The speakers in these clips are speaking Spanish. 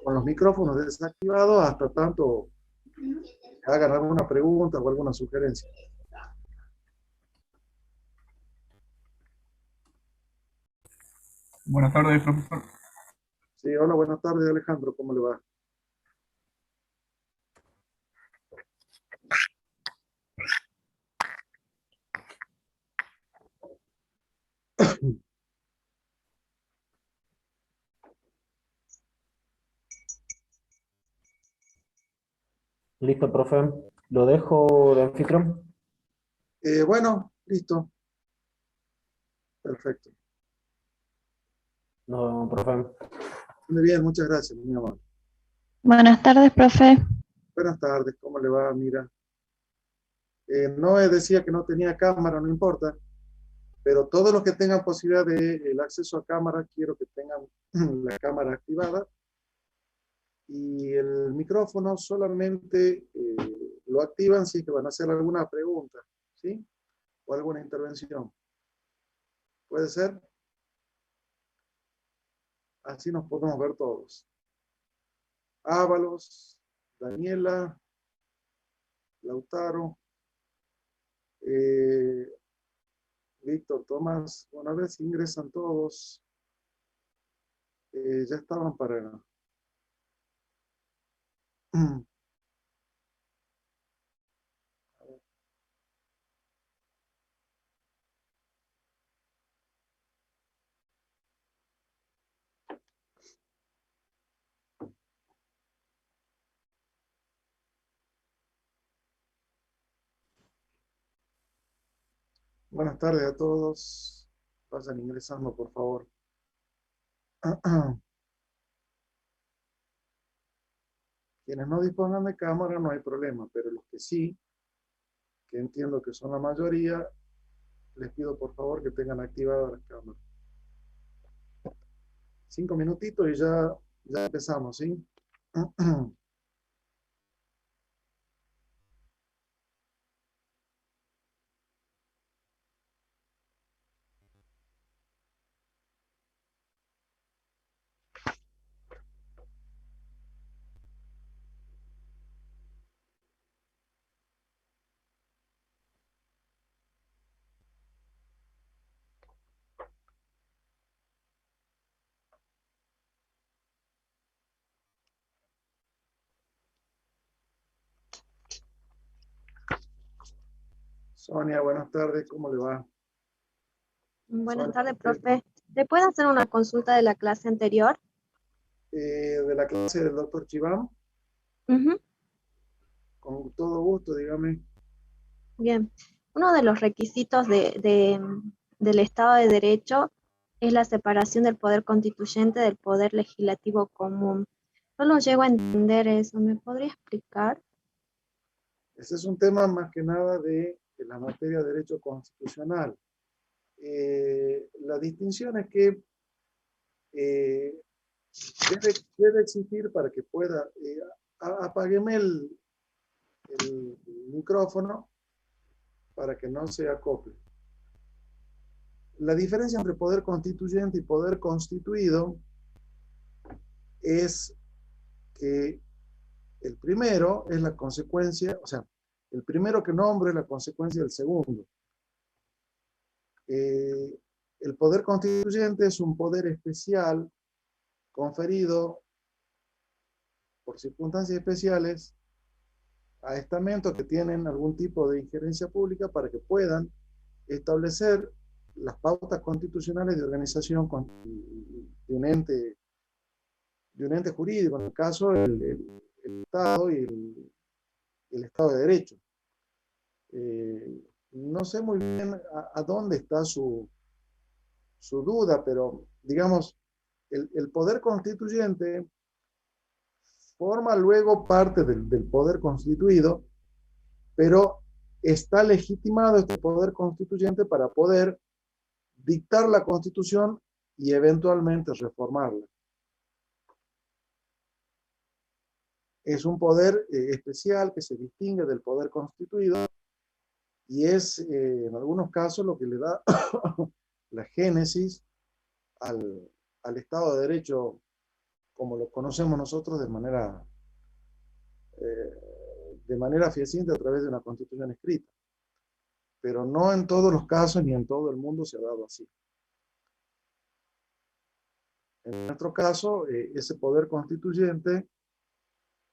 con los micrófonos desactivados hasta tanto hagan alguna pregunta o alguna sugerencia. Buenas tardes, profesor. Sí, hola, buenas tardes, Alejandro, ¿cómo le va? Listo, profe. Lo dejo de anfitrión. Bueno, listo, perfecto. No, profe. Muy bien, muchas gracias, mi amor. Buenas tardes, profe. Buenas tardes, ¿cómo le va? Mira, Noé decía que no tenía cámara, no importa, pero todos los que tengan posibilidad de el acceso a cámara, quiero que tengan la cámara activada y el micrófono solamente lo activan si es que van a hacer alguna pregunta, ¿sí? O alguna intervención. ¿Puede ser? Así nos podemos ver todos. Ábalos, Daniela, Lautaro, eh, Víctor, Tomás, bueno, a ver si ingresan todos. Ya estaban para... Buenas tardes a todos. Vayan ingresando, por favor. Quienes no dispongan de cámara no hay problema, pero los que sí, que entiendo que son la mayoría, les pido por favor que tengan activadas las cámaras. 5 minutitos y ya empezamos, ¿sí? Sonia, buenas tardes, ¿cómo le va? Buenas Sonia, tardes, profe. ¿Le puedo hacer una consulta de la clase anterior? de la clase del doctor Chiván, Ujú. con todo gusto, dígame. Bien. Uno de los requisitos del Estado de Derecho es la separación del poder constituyente del poder legislativo común. No lo llego a entender eso. ¿Me podría explicar? Ese es un tema más que nada de la materia de derecho constitucional. La distinción es que eh, debe existir para que pueda... apágueme el micrófono para que no se acople. La diferencia entre poder constituyente y poder constituido es que el primero es la consecuencia, o sea, el primero que nombro es la consecuencia del segundo. El poder constituyente es un poder especial conferido por circunstancias especiales a estamentos que tienen algún tipo de injerencia pública para que puedan establecer las pautas constitucionales de organización de un ente, jurídico, en el caso el Estado y el Estado de Derecho. No sé muy bien a dónde está su duda, pero digamos, el poder constituyente forma luego parte del poder constituido, pero está legitimado este poder constituyente para poder dictar la Constitución y eventualmente reformarla. Es un poder especial que se distingue del poder constituido y es en algunos casos lo que le da la génesis al Estado de Derecho como lo conocemos nosotros de manera fehaciente a través de una constitución escrita. Pero no en todos los casos ni en todo el mundo se ha dado así. En nuestro caso, ese poder constituyente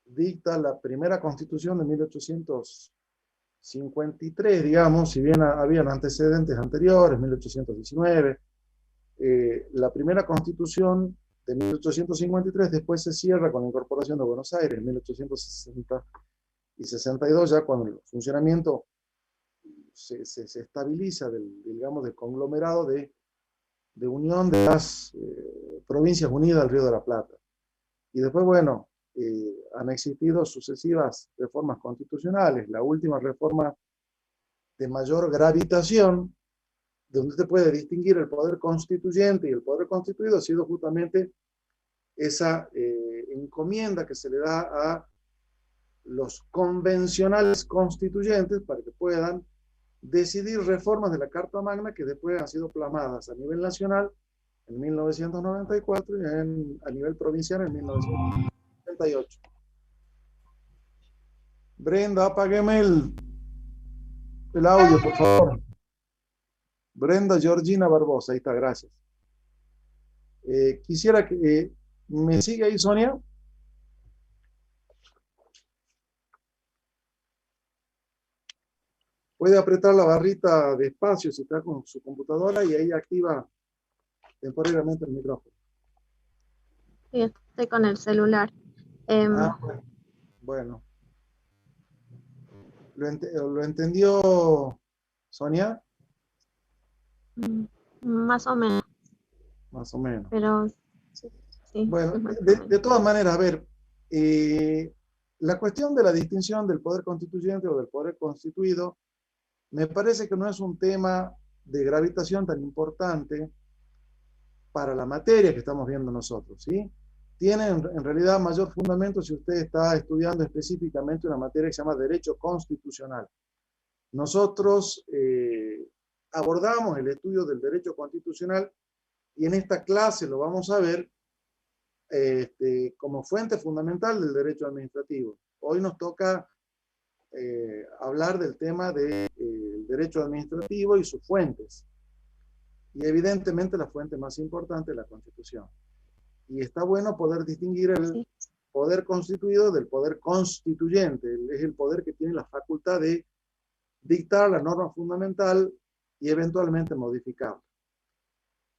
dicta la primera constitución de 1853, digamos, si bien habían antecedentes anteriores, 1819, la primera constitución de 1853 después se cierra con la incorporación de Buenos Aires en 1860 y 62, ya cuando el funcionamiento se estabiliza digamos, del conglomerado de unión de las provincias unidas al Río de la Plata. Y después, bueno, han existido sucesivas reformas constitucionales. La última reforma de mayor gravitación, donde usted puede distinguir el poder constituyente y el poder constituido, ha sido justamente esa encomienda que se le da a los convencionales constituyentes para que puedan decidir reformas de la Carta Magna que después han sido plasmadas a nivel nacional en 1994 y a nivel provincial en 1998. Brenda, apágueme el audio, por favor. Brenda Georgina Barbosa, ahí está, gracias. Quisiera que me siga ahí, Sonia. Puede apretar la barrita de espacio si está con su computadora y ahí activa temporariamente el micrófono. Sí, estoy con el celular. Bueno. ¿Lo entendió Sonia? Más o menos. Más o menos. Pero sí. Bueno, de todas maneras, a ver, la cuestión de la distinción del poder constituyente o del poder constituido me parece que no es un tema de gravitación tan importante para la materia que estamos viendo nosotros, ¿sí? Tiene en realidad mayor fundamento si usted está estudiando específicamente una materia que se llama Derecho Constitucional. Nosotros abordamos el estudio del derecho constitucional y en esta clase lo vamos a ver como fuente fundamental del derecho administrativo. Hoy nos toca hablar del tema del derecho administrativo y sus fuentes. Y evidentemente la fuente más importante es la Constitución. Y está bueno poder distinguir el poder constituido del poder constituyente. Es el poder que tiene la facultad de dictar la norma fundamental y eventualmente modificarla.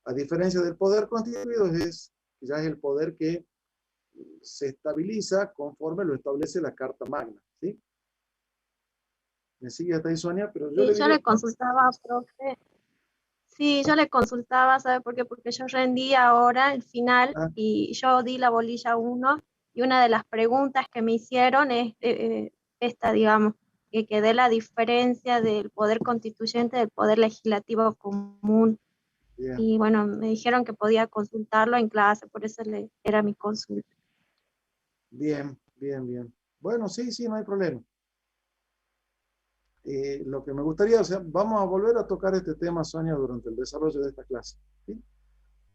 A diferencia del poder constituido, ya es el poder que se estabiliza conforme lo establece la Carta Magna, ¿sí? ¿Me sigue hasta ahí, Sonia? Pero yo le consultaba, profe. Sí, yo le consultaba, ¿sabe por qué? Porque yo rendí ahora el final y yo di la bolilla 1 y una de las preguntas que me hicieron es esta, digamos, que dé la diferencia del poder constituyente del poder legislativo común. Bien. Y bueno, me dijeron que podía consultarlo en clase, por eso era mi consulta. Bien, bien, bien. Bueno, sí, no hay problema. Lo que me gustaría, o sea, vamos a volver a tocar este tema, Sonia, durante el desarrollo de esta clase, ¿sí?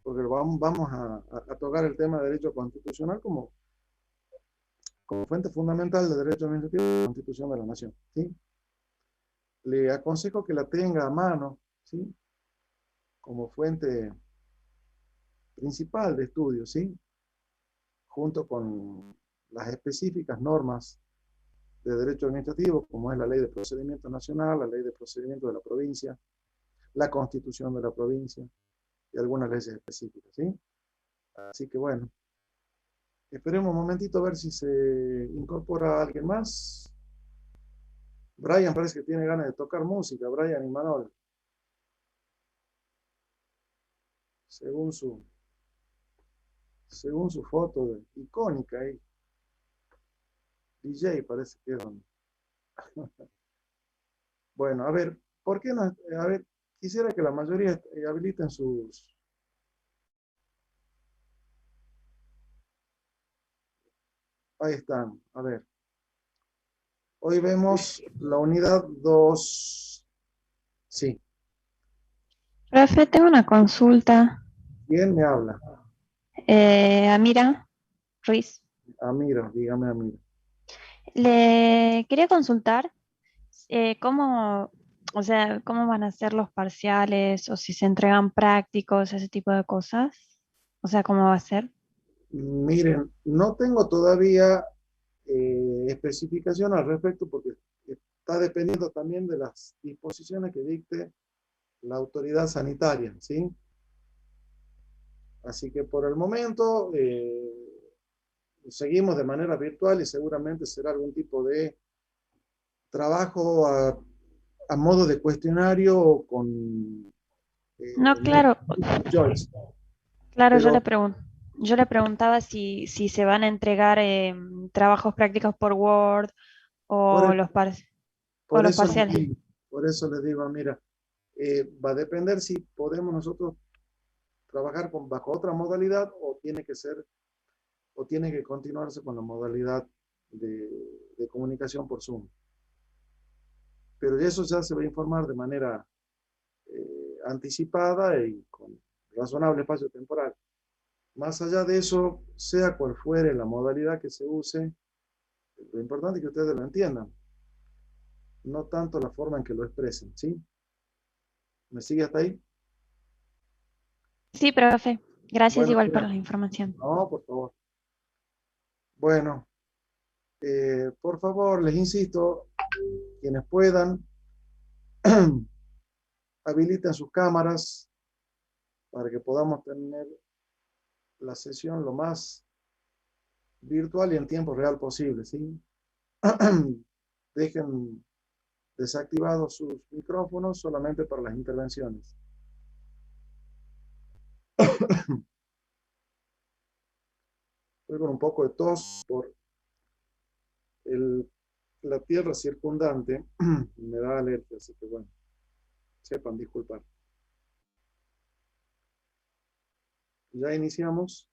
Porque vamos a tocar el tema de derecho constitucional como fuente fundamental del derecho administrativo de la Constitución de la Nación, ¿sí? Le aconsejo que la tenga a mano, ¿sí? Como fuente principal de estudio, ¿sí? Junto con las específicas normas de derecho administrativo, como es la ley de procedimiento nacional, la ley de procedimiento de la provincia, la constitución de la provincia y algunas leyes específicas, ¿sí? Así que bueno, esperemos un momentito a ver si se incorpora alguien más. Brian parece que tiene ganas de tocar música, Brian y Manol. Según su foto icónica ahí. DJ parece que es. Bueno, a ver, ¿por qué no? A ver, quisiera que la mayoría habiliten sus... Ahí están, a ver. Hoy vemos la unidad 2. Sí. Profe, tengo una consulta. ¿Quién me habla? Amira. Ruiz. Amira, dígame Amira. Le quería consultar cómo, o sea, cómo van a ser los parciales o si se entregan prácticos, ese tipo de cosas. O sea, cómo va a ser. Miren, no tengo todavía especificación al respecto porque está dependiendo también de las disposiciones que dicte la autoridad sanitaria, ¿sí? Así que por el momento seguimos de manera virtual y seguramente será algún tipo de trabajo a modo de cuestionario con No, claro, multiple choice. claro, Pero yo le preguntaba si se van a entregar trabajos prácticos por Word por, o e- o por los eso parciales. por eso les digo, mira, va a depender si podemos nosotros trabajar bajo otra modalidad o tiene que ser o tiene que continuarse con la modalidad de comunicación por Zoom. Pero de eso ya se va a informar de manera anticipada y con razonable espacio temporal. Más allá de eso, sea cual fuere la modalidad que se use, lo importante es que ustedes lo entiendan, no tanto la forma en que lo expresen, ¿sí? ¿Me sigue hasta ahí? Sí, profe. Gracias Bueno, igual por mira, la información. no, por favor. Bueno, por favor, les insisto, quienes puedan, habiliten sus cámaras para que podamos tener la sesión lo más virtual y en tiempo real posible, ¿sí? Dejen desactivados sus micrófonos solamente para las intervenciones. Estoy con un poco de tos por la tierra circundante. Me da alergia, así que bueno, sepan disculpar. Ya iniciamos.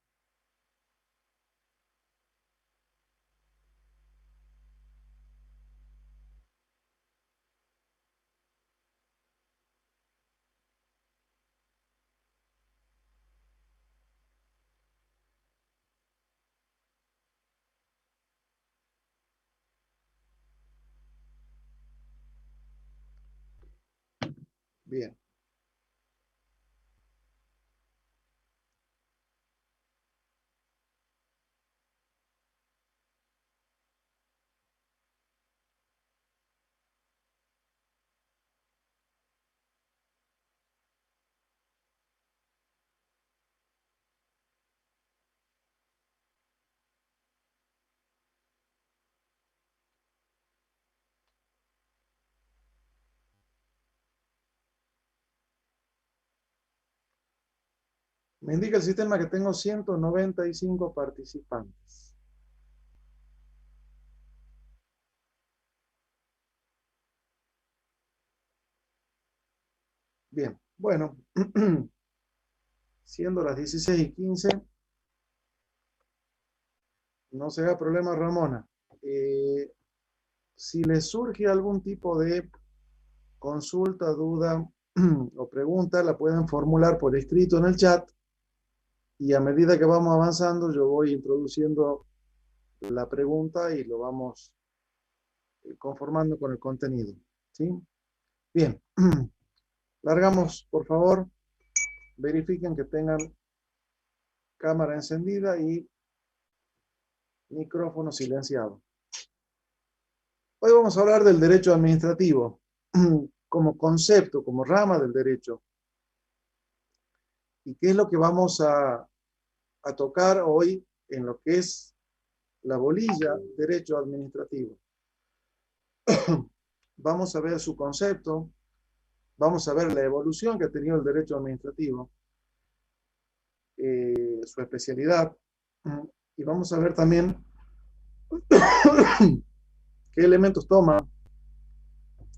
Bien. Me indica el sistema que tengo 195 participantes. Bien, bueno, siendo las 16:15, no se haga problema, Ramona. Si les surge algún tipo de consulta, duda o pregunta, la pueden formular por escrito en el chat y a medida que vamos avanzando yo voy introduciendo la pregunta y lo vamos conformando con el contenido, ¿sí? Bien, largamos, por favor, verifiquen que tengan cámara encendida y micrófono silenciado. Hoy vamos a hablar del derecho administrativo como concepto, como rama del derecho. ¿Y qué es lo que vamos a tocar hoy en lo que es la bolilla derecho administrativo? Vamos a ver su concepto, vamos a ver la evolución que ha tenido el derecho administrativo, su especialidad, y vamos a ver también qué elementos toma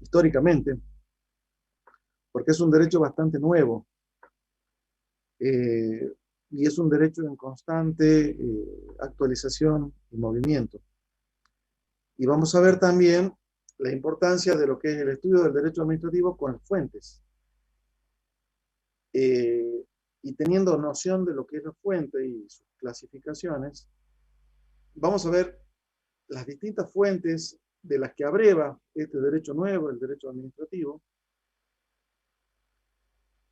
históricamente, porque es un derecho bastante nuevo y es un derecho en constante actualización y movimiento. Y vamos a ver también la importancia de lo que es el estudio del derecho administrativo con las fuentes. Y teniendo noción de lo que es la fuente y sus clasificaciones, vamos a ver las distintas fuentes de las que abreva este derecho nuevo, el derecho administrativo.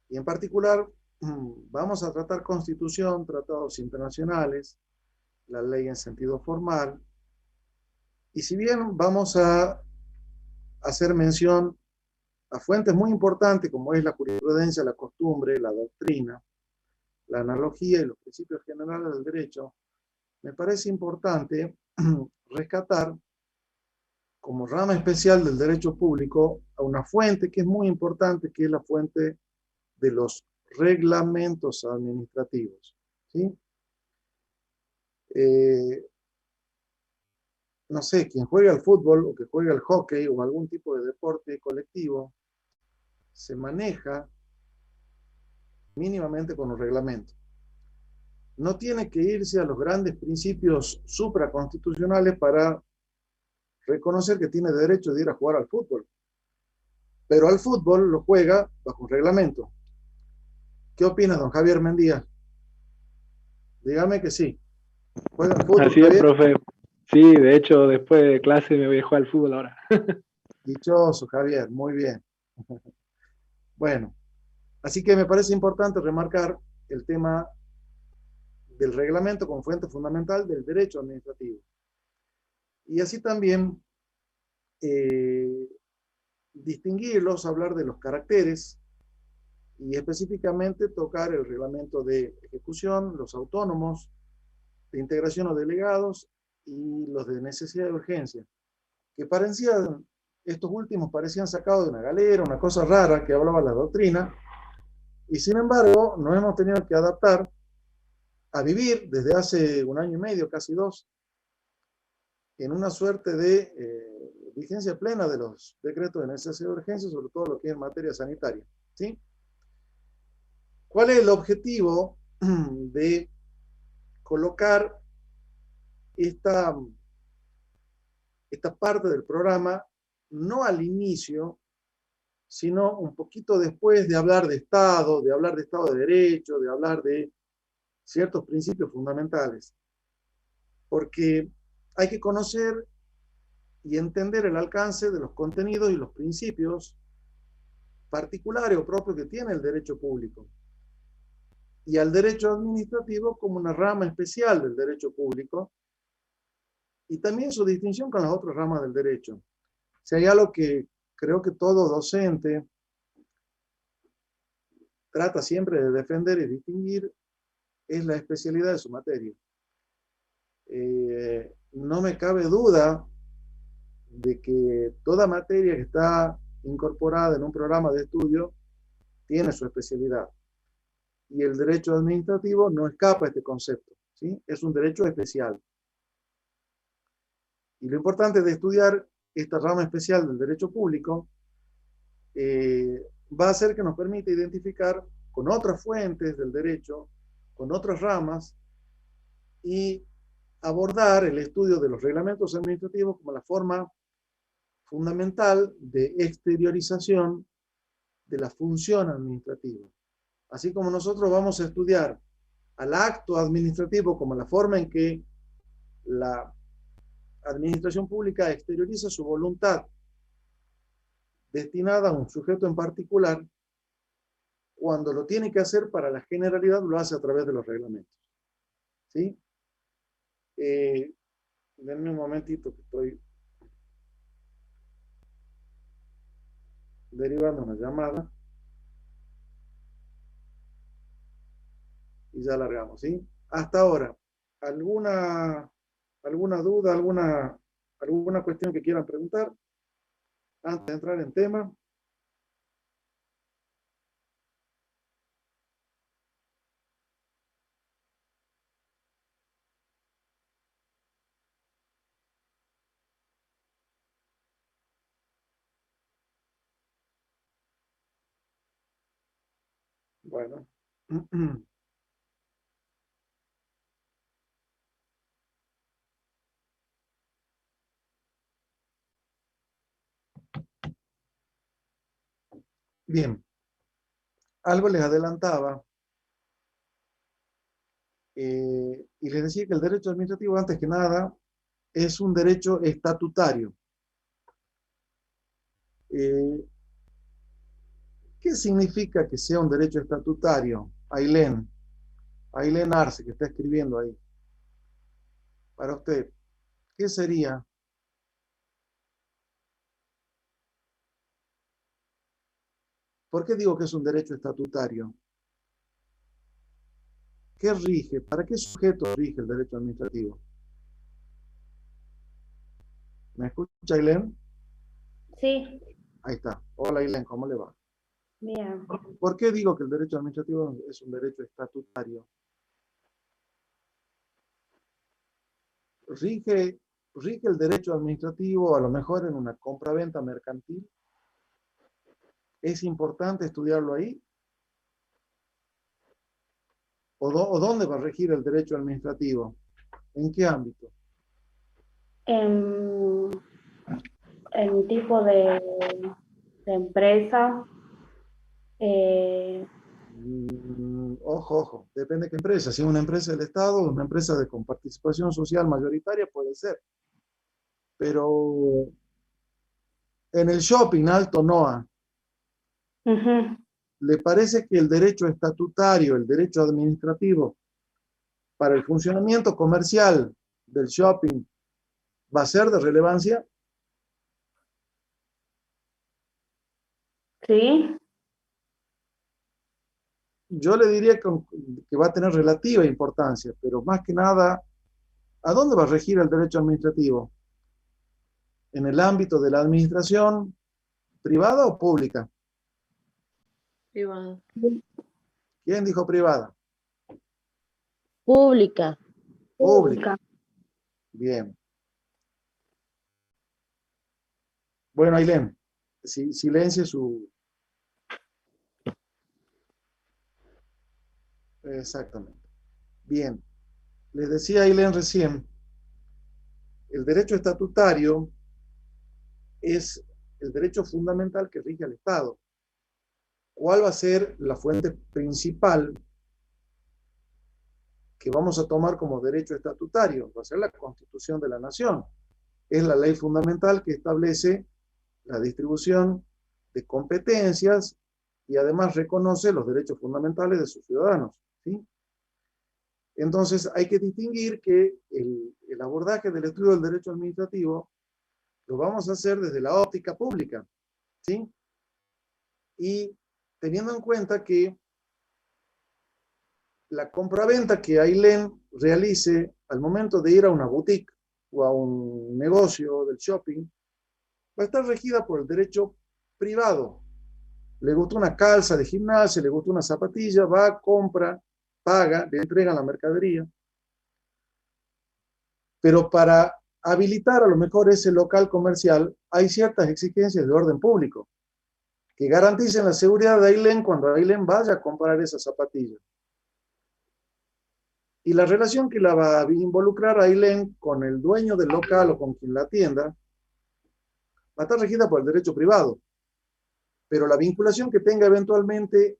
Y en particular, vamos a tratar Constitución, tratados internacionales, la ley en sentido formal. Y si bien vamos a hacer mención a fuentes muy importantes como es la jurisprudencia, la costumbre, la doctrina, la analogía y los principios generales del derecho, me parece importante rescatar como rama especial del derecho público a una fuente que es muy importante, que es la fuente de los reglamentos administrativos. ¿Sí? No sé, quien juega al fútbol o que juega al hockey o algún tipo de deporte colectivo, se maneja mínimamente con los reglamentos. No tiene que irse a los grandes principios supraconstitucionales para reconocer que tiene derecho de ir a jugar al fútbol. Pero al fútbol lo juega bajo un reglamento. ¿Qué opina don Javier Mendía? Dígame que sí. ¿Juega al fútbol, Así es, Javier? profe. Sí, de hecho, después de clase me voy a jugar al fútbol ahora. Dichoso, Javier, muy bien. Bueno, así que me parece importante remarcar el tema del reglamento como fuente fundamental del derecho administrativo. Y así también eh, distinguirlos, hablar de los caracteres y específicamente tocar el reglamento de ejecución, los autónomos, de integración o delegados y los de necesidad de urgencia, que parecían, estos últimos parecían sacados de una galera, una cosa rara que hablaba la doctrina, y sin embargo nos hemos tenido que adaptar a vivir desde hace un año y medio, casi dos, en una suerte de vigencia plena de los decretos de necesidad de urgencia, sobre todo lo que es en materia sanitaria. ¿Sí? ¿Cuál es el objetivo de colocar esta parte del programa no al inicio, sino un poquito después de hablar de Estado de Derecho, de hablar de ciertos principios fundamentales? Porque hay que conocer y entender el alcance de los contenidos y los principios particulares o propios que tiene el derecho público, y al derecho administrativo como una rama especial del derecho público, y también su distinción con las otras ramas del derecho. Si hay algo que creo que todo docente trata siempre de defender y distinguir, es la especialidad de su materia. No me cabe duda de que toda materia que está incorporada en un programa de estudio tiene su especialidad. Y el derecho administrativo no escapa a este concepto, ¿sí? Es un derecho especial. Y lo importante de estudiar esta rama especial del derecho público va a ser que nos permite identificar con otras fuentes del derecho, con otras ramas, y abordar el estudio de los reglamentos administrativos como la forma fundamental de exteriorización de la función administrativa. Así como nosotros vamos a estudiar al acto administrativo como la forma en que la administración pública exterioriza su voluntad destinada a un sujeto en particular, cuando lo tiene que hacer para la generalidad lo hace a través de los reglamentos. ¿Sí? Denme un momentito que estoy derivando una llamada y ya largamos, ¿sí? Hasta ahora, ¿alguna duda, alguna cuestión que quieran preguntar antes de entrar en tema? Bueno. Bien. Algo les adelantaba Y les decía que el derecho administrativo, antes que nada, es un derecho estatutario. ¿Qué significa que sea un derecho estatutario? Ailén Arce, que está escribiendo ahí. Para usted, ¿qué sería? ¿Por qué digo que es un derecho estatutario? ¿Qué rige? ¿Para qué sujeto rige el derecho administrativo? ¿Me escucha, Ailén? Sí, Ahí está. Hola, Ailén, ¿cómo le va? bien. ¿Por qué digo que el derecho administrativo es un derecho estatutario? Rige el derecho administrativo a lo mejor en una compraventa mercantil. ¿Es importante estudiarlo ahí? ¿O dónde va a regir el derecho administrativo? ¿En qué ámbito? En, en tipo de empresa, Ojo, depende de qué empresa. Si es una empresa del Estado, una empresa con participación social mayoritaria puede ser. Pero en el shopping Alto Noa, ujú, ¿le parece que el derecho estatutario, el derecho administrativo para el funcionamiento comercial del shopping va a ser de relevancia? sí, Yo le diría que va a tener relativa importancia, pero más que nada, ¿a dónde va a regir el derecho administrativo? ¿En el ámbito de la administración privada o pública? Privada. ¿Quién dijo privada? Pública. Pública. Bien. Bueno, Ailén, silencie su... Exactamente. Bien. Les decía Ailén recién, el derecho estatutario es el derecho fundamental que rige al Estado. ¿Cuál va a ser la fuente principal que vamos a tomar como derecho estatutario? Va a ser la Constitución de la Nación. Es la ley fundamental que establece la distribución de competencias y además reconoce los derechos fundamentales de sus ciudadanos, ¿sí? Entonces hay que distinguir que el abordaje del estudio del derecho administrativo lo vamos a hacer desde la óptica pública, ¿sí? Y teniendo en cuenta que la compraventa que Ailén realice al momento de ir a una boutique o a un negocio del shopping va a estar regida por el derecho privado. Le gustó una calza de gimnasia, le gustó una zapatilla, va, compra, paga, le entregan la mercadería. Pero para habilitar a lo mejor ese local comercial hay ciertas exigencias de orden público que garanticen la seguridad de Ailén cuando Ailén vaya a comprar esa zapatilla. Y la relación que la va a involucrar a Ailén con el dueño del local o con quien la atienda va a estar regida por el derecho privado. Pero la vinculación que tenga eventualmente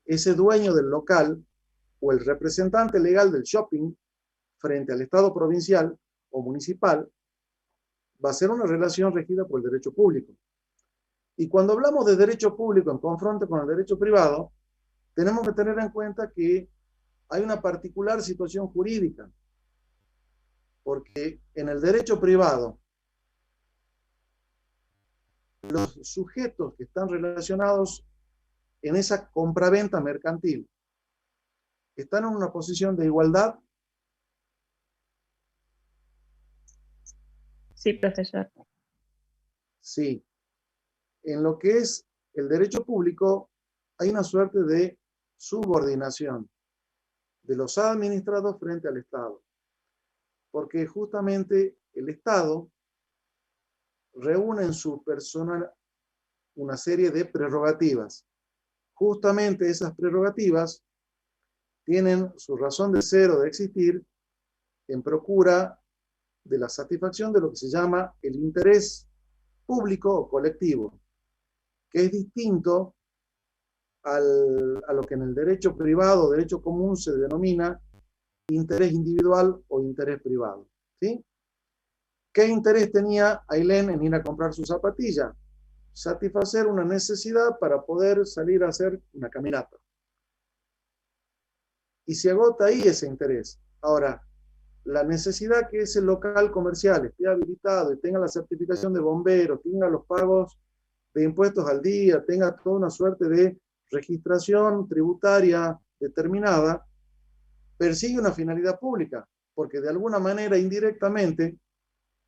ese dueño del local o el representante legal del shopping frente al Estado provincial o municipal va a ser una relación regida por el derecho público. Y cuando hablamos de derecho público en confronto con el derecho privado, tenemos que tener en cuenta que hay una particular situación jurídica, porque en el derecho privado, los sujetos que están relacionados en esa compraventa mercantil están en una posición de igualdad. Sí, profesor. Sí. En lo que es el derecho público, hay una suerte de subordinación de los administrados frente al Estado, porque justamente el Estado reúne en su personal una serie de prerrogativas. Justamente esas prerrogativas tienen su razón de ser o de existir en procura de la satisfacción de lo que se llama el interés público o colectivo, que es distinto a lo que en el derecho privado, derecho común, se denomina interés individual o interés privado. ¿Sí? ¿Qué interés tenía Ailén en ir a comprar su zapatilla? Satisfacer una necesidad para poder salir a hacer una caminata. Y se agota ahí ese interés. Ahora, la necesidad que ese local comercial esté habilitado y tenga la certificación de bomberos, tenga los pagos de impuestos al día, tenga toda una suerte de registración tributaria determinada, persigue una finalidad pública, porque de alguna manera indirectamente,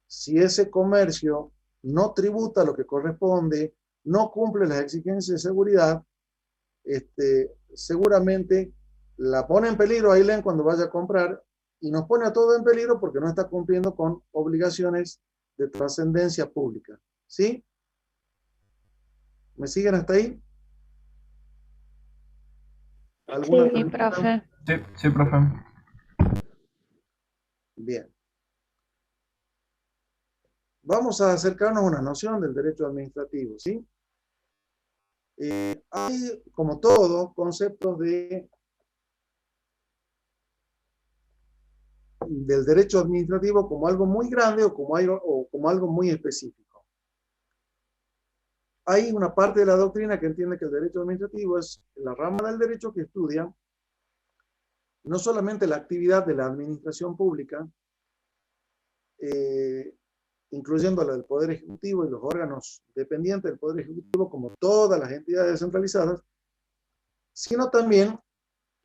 si ese comercio no tributa lo que corresponde, no cumple las exigencias de seguridad, seguramente la pone en peligro a Ailén cuando vaya a comprar y nos pone a todos en peligro porque no está cumpliendo con obligaciones de trascendencia pública. ¿Sí? ¿Me siguen hasta ahí? ¿Alguna Sí. Sí, pregunta? profe. Sí, sí, profe. Bien. Vamos a acercarnos a una noción del derecho administrativo, ¿sí? Hay, como todo, conceptos del derecho administrativo como algo muy grande o como algo muy específico. Hay una parte de la doctrina que entiende que el derecho administrativo es la rama del derecho que estudia no solamente la actividad de la administración pública, incluyendo la del Poder Ejecutivo y los órganos dependientes del Poder Ejecutivo, como todas las entidades descentralizadas, sino también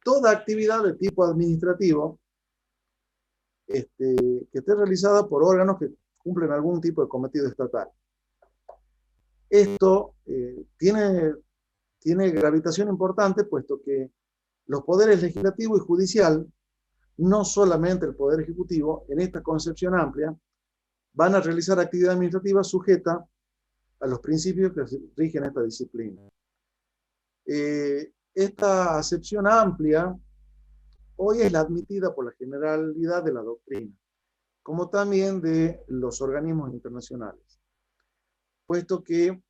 toda actividad de tipo administrativo que esté realizada por órganos que cumplen algún tipo de cometido estatal. Esto tiene gravitación importante, puesto que los poderes legislativo y judicial, no solamente el Poder Ejecutivo, en esta concepción amplia, van a realizar actividad administrativa sujeta a los principios que rigen esta disciplina. Esta acepción amplia hoy es la admitida por la generalidad de la doctrina, como también de los organismos internacionales, puesto que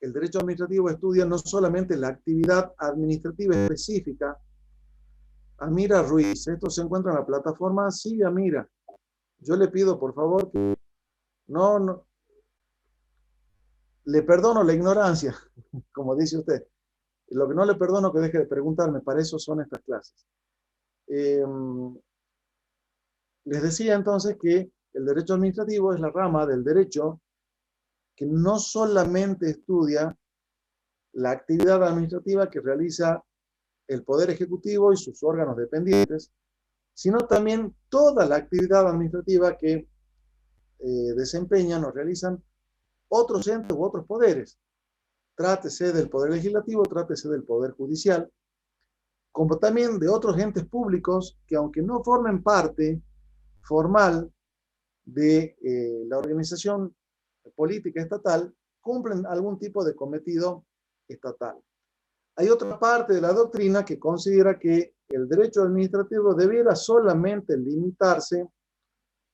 el derecho administrativo estudia no solamente la actividad administrativa específica. Amira Ruiz, esto se encuentra en la plataforma. Sí, Amira, yo le pido por favor que no le perdono la ignorancia, como dice usted. Lo que no le perdono es que deje de preguntarme, para eso son estas clases. Les decía entonces que el derecho administrativo es la rama del derecho que no solamente estudia la actividad administrativa que realiza el Poder Ejecutivo y sus órganos dependientes, sino también toda la actividad administrativa que desempeñan o realizan otros entes u otros poderes. Trátese del Poder Legislativo, trátese del Poder Judicial, como también de otros entes públicos que, aunque no formen parte formal de la organización política estatal, cumplen algún tipo de cometido estatal. Hay otra parte de la doctrina que considera que el derecho administrativo debiera solamente limitarse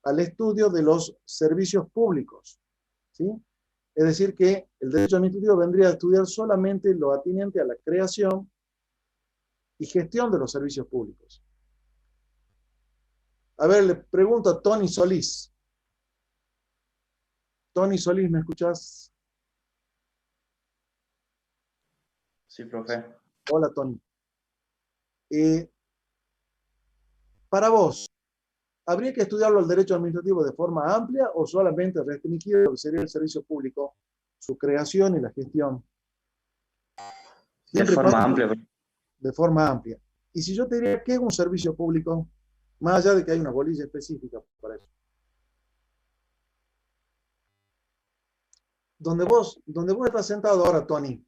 al estudio de los servicios públicos, ¿sí? Es decir, que el derecho administrativo vendría a estudiar solamente lo atinente a la creación y gestión de los servicios públicos. A ver, le pregunto a Tony Solís. Tony Solís, ¿me escuchás? Sí, profe. Hola, Tony. Para vos, ¿habría que estudiarlo el derecho administrativo de forma amplia o solamente restringido lo que sería el servicio público, su creación y la gestión? De forma amplia. De forma amplia. Y si yo te diría, ¿qué es un servicio público? Más allá de que hay una bolilla específica para eso. Donde vos estás sentado ahora, Tony,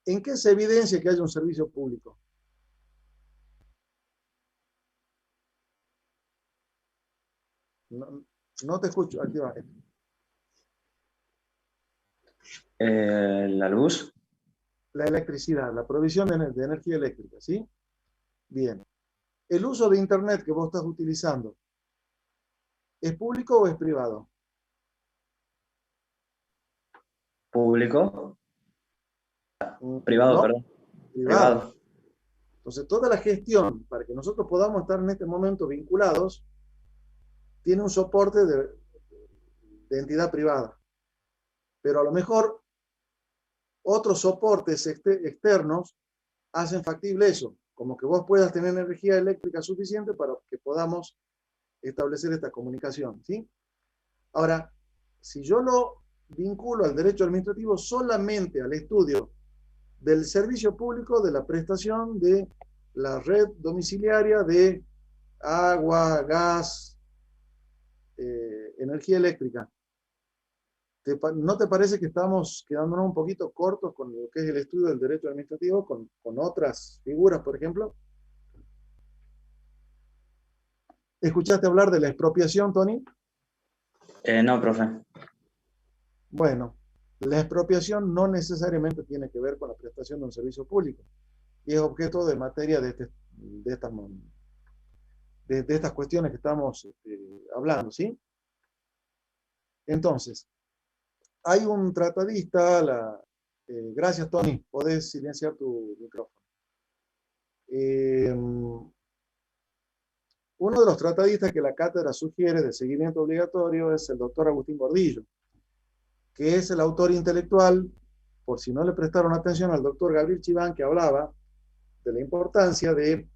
¿en qué se evidencia que haya un servicio público? No te escucho, activa. La luz. La electricidad, la provisión de energía eléctrica, ¿sí? Bien. ¿El uso de Internet que vos estás utilizando es público o es privado? Público. Privado, No, perdón. privado. Entonces, toda la gestión, para que nosotros podamos estar en este momento vinculados, tiene un soporte de entidad privada. Pero a lo mejor otros soportes externos hacen factible eso, como que vos puedas tener energía eléctrica suficiente para que podamos establecer esta comunicación, ¿sí? Ahora, si yo lo vinculo al derecho administrativo solamente al estudio del servicio público de la prestación de la red domiciliaria de agua, gas, energía eléctrica, ¿no te parece que estamos quedándonos un poquito cortos con lo que es el estudio del derecho administrativo, con otras figuras, por ejemplo? ¿Escuchaste hablar de la expropiación, Tony? No, profe. Bueno, la expropiación no necesariamente tiene que ver con la prestación de un servicio público y es objeto de materia de estas cuestiones que estamos hablando, ¿sí? Entonces, hay un tratadista, gracias Tony, podés silenciar tu micrófono. Uno de los tratadistas que la cátedra sugiere de seguimiento obligatorio es el doctor Agustín Gordillo, que es el autor intelectual, por si no le prestaron atención al doctor Gabriel Chiván, que hablaba de la importancia de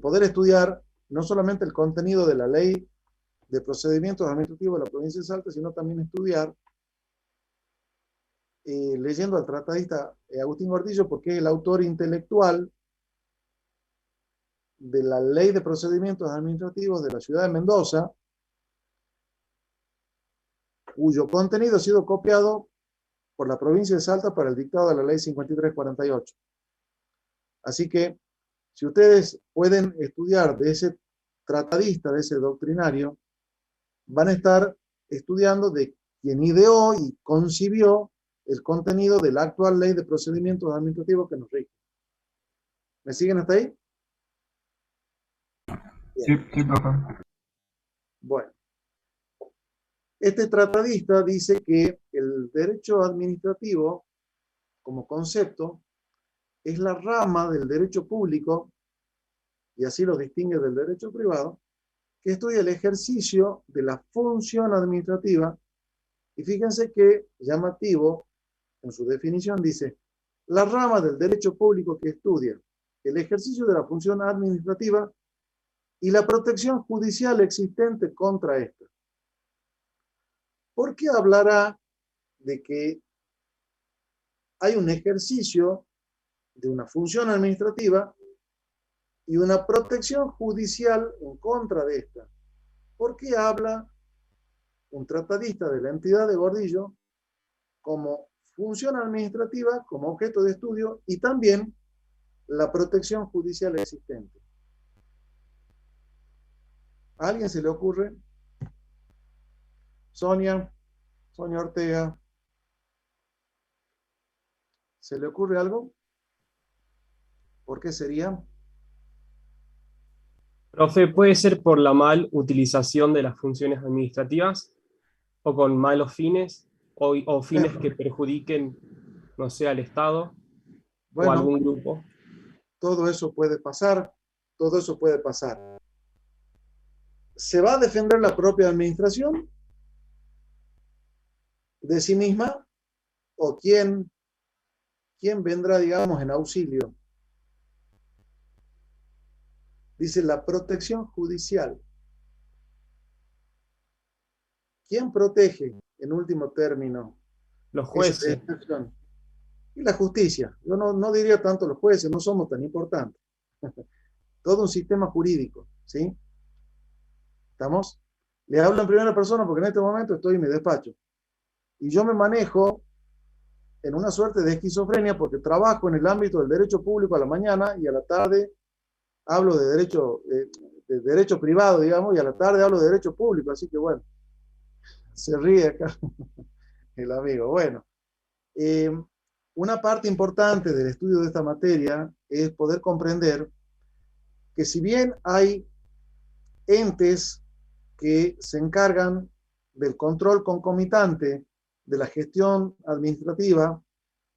poder estudiar no solamente el contenido de la ley de procedimientos administrativos de la provincia de Salta, sino también estudiar, leyendo al tratadista Agustín Gordillo, porque es el autor intelectual de la ley de procedimientos administrativos de la ciudad de Mendoza, cuyo contenido ha sido copiado por la provincia de Salta para el dictado de la ley 5348. Así que, si ustedes pueden estudiar de ese tratadista, de ese doctrinario, van a estar estudiando de quien ideó y concibió el contenido de la actual ley de procedimientos administrativos que nos rige. ¿Me siguen hasta ahí? Sí, sí, profe. Bueno. Este tratadista dice que el derecho administrativo, como concepto, es la rama del derecho público, y así lo distingue del derecho privado, que estudia el ejercicio de la función administrativa, y fíjense que llamativo, en su definición dice, la rama del derecho público que estudia el ejercicio de la función administrativa y la protección judicial existente contra esta. ¿Por qué hablará de que hay un ejercicio de una función administrativa y una protección judicial en contra de esta? ¿Por qué habla un tratadista de la entidad de Gordillo como función administrativa, como objeto de estudio, y también la protección judicial existente? ¿A alguien se le ocurre? Sonia Ortega, ¿se le ocurre algo? ¿Por qué sería? Profe, ¿puede ser por la mal utilización de las funciones administrativas o con malos fines o fines que perjudiquen, no sé, al Estado o a algún grupo? Todo eso puede pasar, todo eso puede pasar. ¿Se va a defender la propia administración de sí misma o quién vendrá, digamos, en auxilio? Dice la protección judicial. ¿Quién protege, en último término? Los jueces. Y la justicia. Yo no diría tanto los jueces, no somos tan importantes. Todo un sistema jurídico, ¿sí? ¿Estamos? Le hablo en primera persona porque en este momento estoy en mi despacho. Y yo me manejo en una suerte de esquizofrenia porque trabajo en el ámbito del derecho público a la mañana y a la tarde hablo de derecho privado, digamos, y a la tarde hablo de derecho público. Así que bueno, se ríe acá el amigo. Bueno, una parte importante del estudio de esta materia es poder comprender que si bien hay entes que se encargan del control concomitante de la gestión administrativa,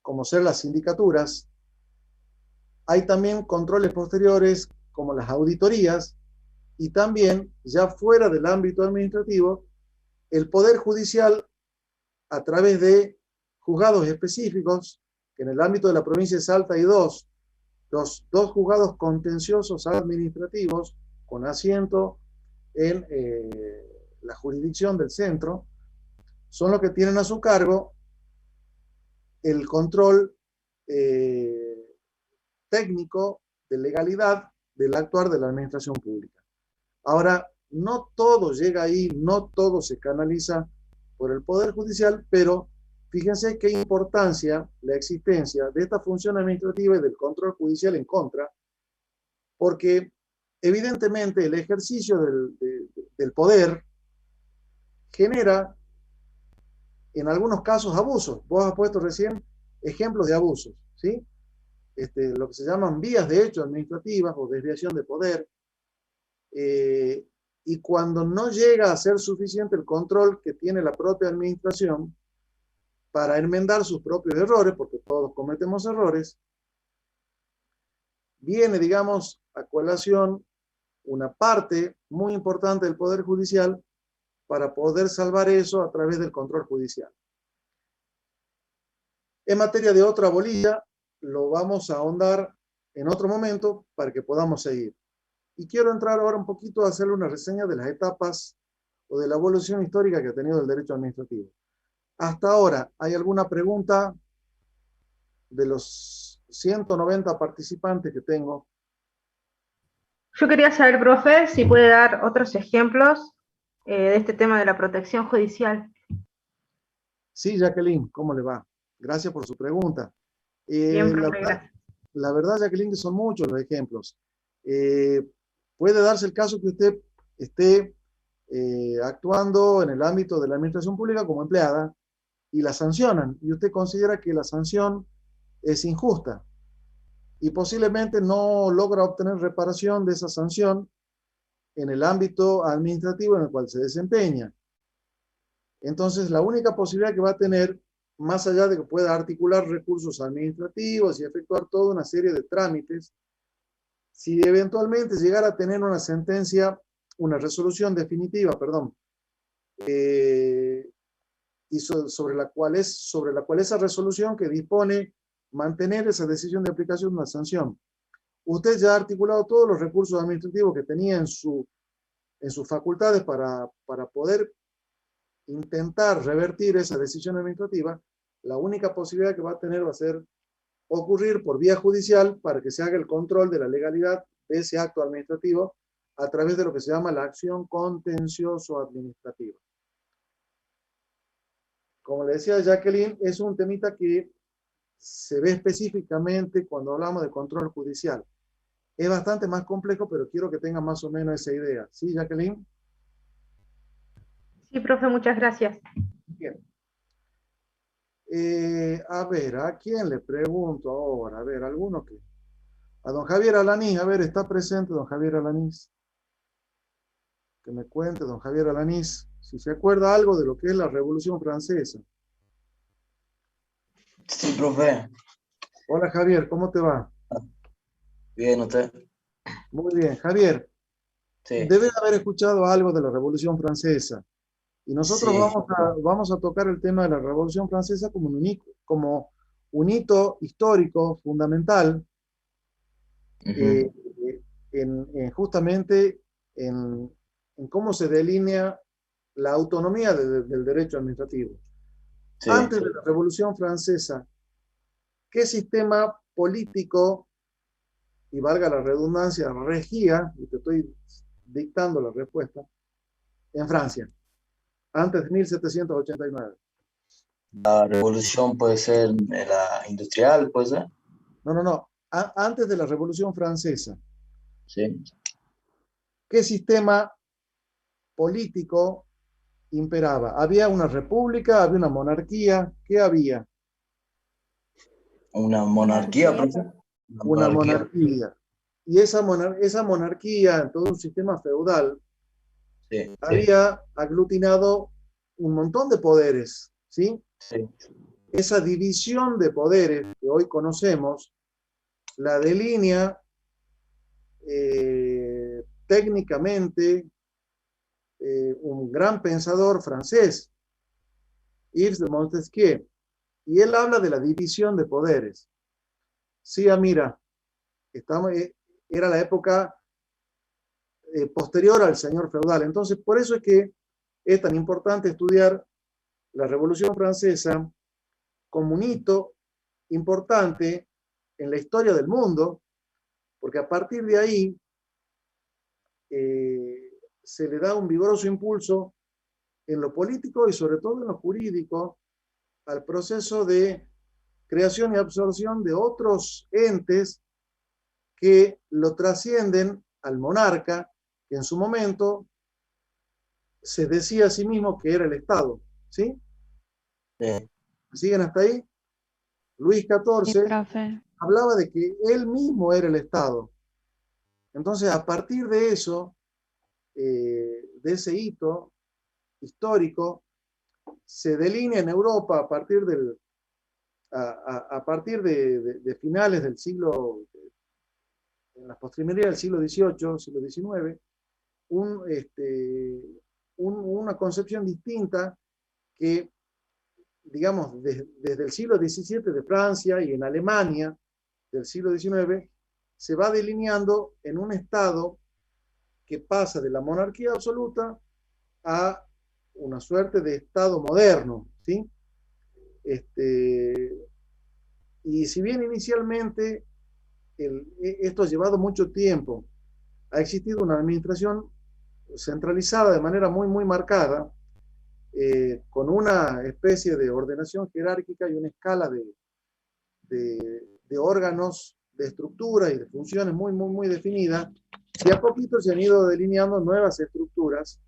como ser las sindicaturas, Hay también controles posteriores como las auditorías y también, ya fuera del ámbito administrativo, el Poder Judicial, a través de juzgados específicos, que en el ámbito de la provincia de Salta hay los dos juzgados contenciosos administrativos con asiento en la jurisdicción del centro, son los que tienen a su cargo el control técnico de legalidad del actuar de la administración pública. Ahora, no todo llega ahí, no todo se canaliza por el Poder Judicial, pero fíjense qué importancia la existencia de esta función administrativa y del control judicial en contra, porque evidentemente el ejercicio del poder genera en algunos casos abusos. Vos has puesto recién ejemplos de abusos, ¿sí? Lo que se llaman vías de hecho administrativas o desviación de poder, y cuando no llega a ser suficiente el control que tiene la propia administración para enmendar sus propios errores, porque todos cometemos errores, viene, digamos, a colación una parte muy importante del Poder Judicial para poder salvar eso a través del control judicial. En materia de otra bolilla, lo vamos a ahondar en otro momento para que podamos seguir. Y quiero entrar ahora un poquito a hacerle una reseña de las etapas o de la evolución histórica que ha tenido el derecho administrativo. Hasta ahora, ¿hay alguna pregunta de los 190 participantes que tengo? Yo quería saber, profe, si puede dar otros ejemplos de este tema de la protección judicial. Sí, Jacqueline, ¿cómo le va? Gracias por su pregunta. Bien, profe, gracias. La verdad, Jacqueline, que son muchos los ejemplos. Puede darse el caso que usted esté actuando en el ámbito de la administración pública como empleada y la sancionan, y usted considera que la sanción es injusta y posiblemente no logra obtener reparación de esa sanción en el ámbito administrativo en el cual se desempeña. Entonces, la única posibilidad que va a tener, más allá de que pueda articular recursos administrativos y efectuar toda una serie de trámites, si eventualmente llegara a tener una sentencia, una resolución definitiva, perdón, y sobre la cual esa resolución que dispone mantener esa decisión de aplicación de una sanción. Usted ya ha articulado todos los recursos administrativos que tenía en sus facultades para poder intentar revertir esa decisión administrativa. La única posibilidad que va a tener va a ser ocurrir por vía judicial para que se haga el control de la legalidad de ese acto administrativo a través de lo que se llama la acción contencioso-administrativa. Como le decía Jacqueline, es un temita que se ve específicamente cuando hablamos de control judicial. Es bastante más complejo, pero quiero que tengan más o menos esa idea. ¿Sí, Jacqueline? Sí, profe, muchas gracias. Bien. A ver, ¿a quién le pregunto ahora? A ver, alguno que... A don Javier Alanís, a ver, ¿está presente don Javier Alanís? Que me cuente don Javier Alanís, si se acuerda algo de lo que es la Revolución Francesa. Sí, profe. Hola Javier, ¿cómo te va? Bien, ¿usted? Muy bien, Javier. Sí. Debe haber escuchado algo de la Revolución Francesa. Y nosotros Sí. vamos a tocar el tema de la Revolución Francesa como un hito histórico fundamental, justamente en cómo se delinea la autonomía del derecho administrativo. Sí. Antes de la Revolución Francesa, ¿qué sistema político, y valga la redundancia, regía, y te estoy dictando la respuesta, en Francia, antes de 1789? La revolución puede ser la industrial, puede ser. No. Antes de la Revolución Francesa. Sí. ¿Qué sistema político imperaba? ¿Había una república? ¿Había una monarquía? ¿Qué había? Una monarquía, profe. Una monarquía. Y esa monarquía, en todo un sistema feudal, Sí. había aglutinado un montón de poderes, ¿sí? Sí. Esa división de poderes que hoy conocemos la delinea técnicamente un gran pensador francés, Yves de Montesquieu, y él habla de la división de poderes. Sí, mira, era la época posterior al señor feudal. Entonces, por eso es que es tan importante estudiar la Revolución Francesa como un hito importante en la historia del mundo, porque a partir de ahí se le da un vigoroso impulso en lo político y sobre todo en lo jurídico al proceso de creación y absorción de otros entes que lo trascienden al monarca, que en su momento se decía a sí mismo que era el Estado. ¿Sí? Sí. ¿Siguen hasta ahí? Luis Sí, XIV profe. hablaba de que él mismo era el Estado. Entonces, a partir de eso, de ese hito histórico, se delinea en Europa a partir de finales del siglo, en la postrimería del siglo XVIII, siglo XIX, una concepción distinta que, digamos, desde el siglo XVII de Francia y en Alemania del siglo XIX, se va delineando en un Estado que pasa de la monarquía absoluta a una suerte de Estado moderno, ¿sí? Y si bien inicialmente esto ha llevado mucho tiempo, ha existido una administración centralizada de manera muy, muy marcada, con una especie de ordenación jerárquica y una escala de órganos, de estructuras y de funciones muy, muy, muy definidas, y a poquito se han ido delineando nuevas estructuras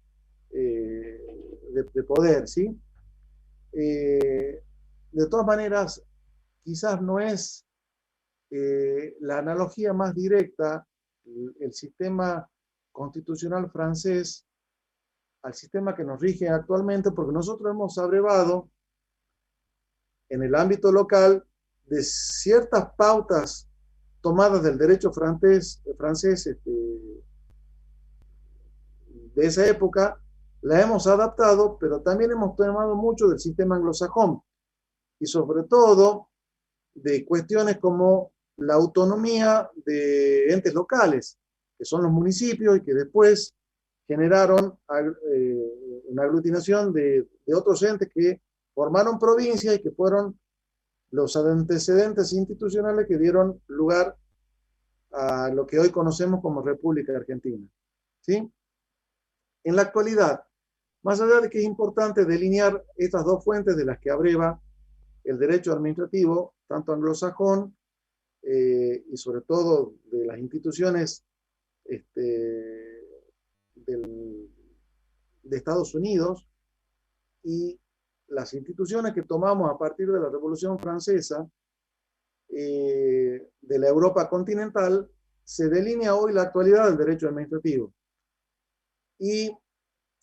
de poder, ¿sí? De todas maneras, quizás no es la analogía más directa el sistema constitucional francés al sistema que nos rige actualmente, porque nosotros hemos abrevado en el ámbito local de ciertas pautas tomadas del derecho francés de esa época, la hemos adaptado, pero también hemos tomado mucho del sistema anglosajón, y sobre todo de cuestiones como la autonomía de entes locales, que son los municipios y que después generaron una aglutinación de otros entes que formaron provincias y que fueron los antecedentes institucionales que dieron lugar a lo que hoy conocemos como República Argentina. ¿Sí? En la actualidad, más allá de que es importante delinear estas dos fuentes de las que abreva el derecho administrativo, tanto anglosajón y sobre todo de las instituciones de Estados Unidos y las instituciones que tomamos a partir de la Revolución Francesa, de la Europa continental, se delinea hoy la actualidad del derecho administrativo. Y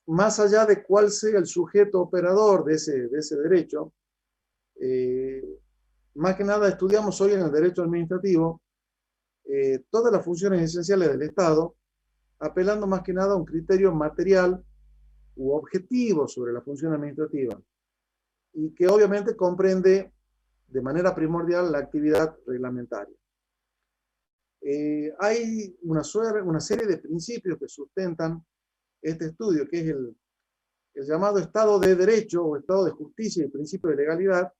más allá de cuál sea el sujeto operador de ese derecho, más que nada estudiamos hoy en el derecho administrativo todas las funciones esenciales del Estado, apelando más que nada a un criterio material u objetivo sobre la función administrativa, y que obviamente comprende de manera primordial la actividad reglamentaria. Hay una serie de principios que sustentan este estudio, que es el llamado Estado de Derecho o Estado de Justicia y el principio de legalidad,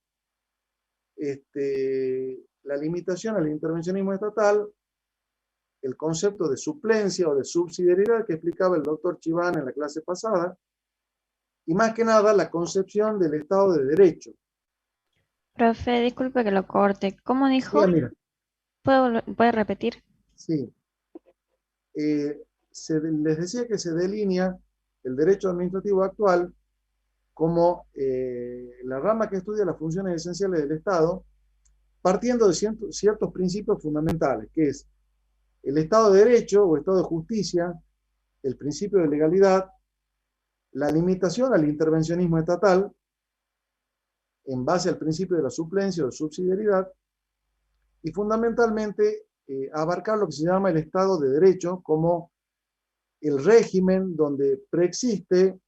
la limitación al intervencionismo estatal, el concepto de suplencia o de subsidiariedad que explicaba el doctor Chiván en la clase pasada, y más que nada la concepción del Estado de Derecho. Profe, disculpe que lo corte. ¿Cómo dijo? Sí, mira. ¿Puede repetir? Sí. Les decía que se delinea el derecho administrativo actual como la rama que estudia las funciones esenciales del Estado, partiendo de ciertos principios fundamentales, que es el Estado de Derecho o Estado de Justicia, el principio de legalidad, la limitación al intervencionismo estatal, en base al principio de la suplencia o de subsidiariedad, y fundamentalmente abarcar lo que se llama el Estado de Derecho como el régimen donde preexiste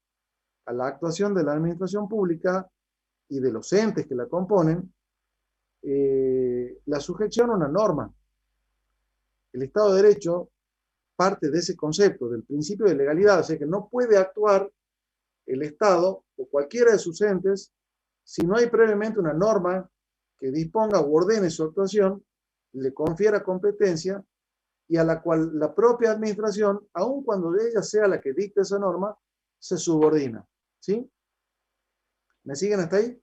a la actuación de la administración pública y de los entes que la componen, la sujeción a una norma. El Estado de Derecho parte de ese concepto, del principio de legalidad, o sea que no puede actuar el Estado o cualquiera de sus entes si no hay previamente una norma que disponga o ordene su actuación, le confiera competencia y a la cual la propia administración, aun cuando ella sea la que dicte esa norma, se subordina. ¿Sí? ¿Me siguen hasta ahí?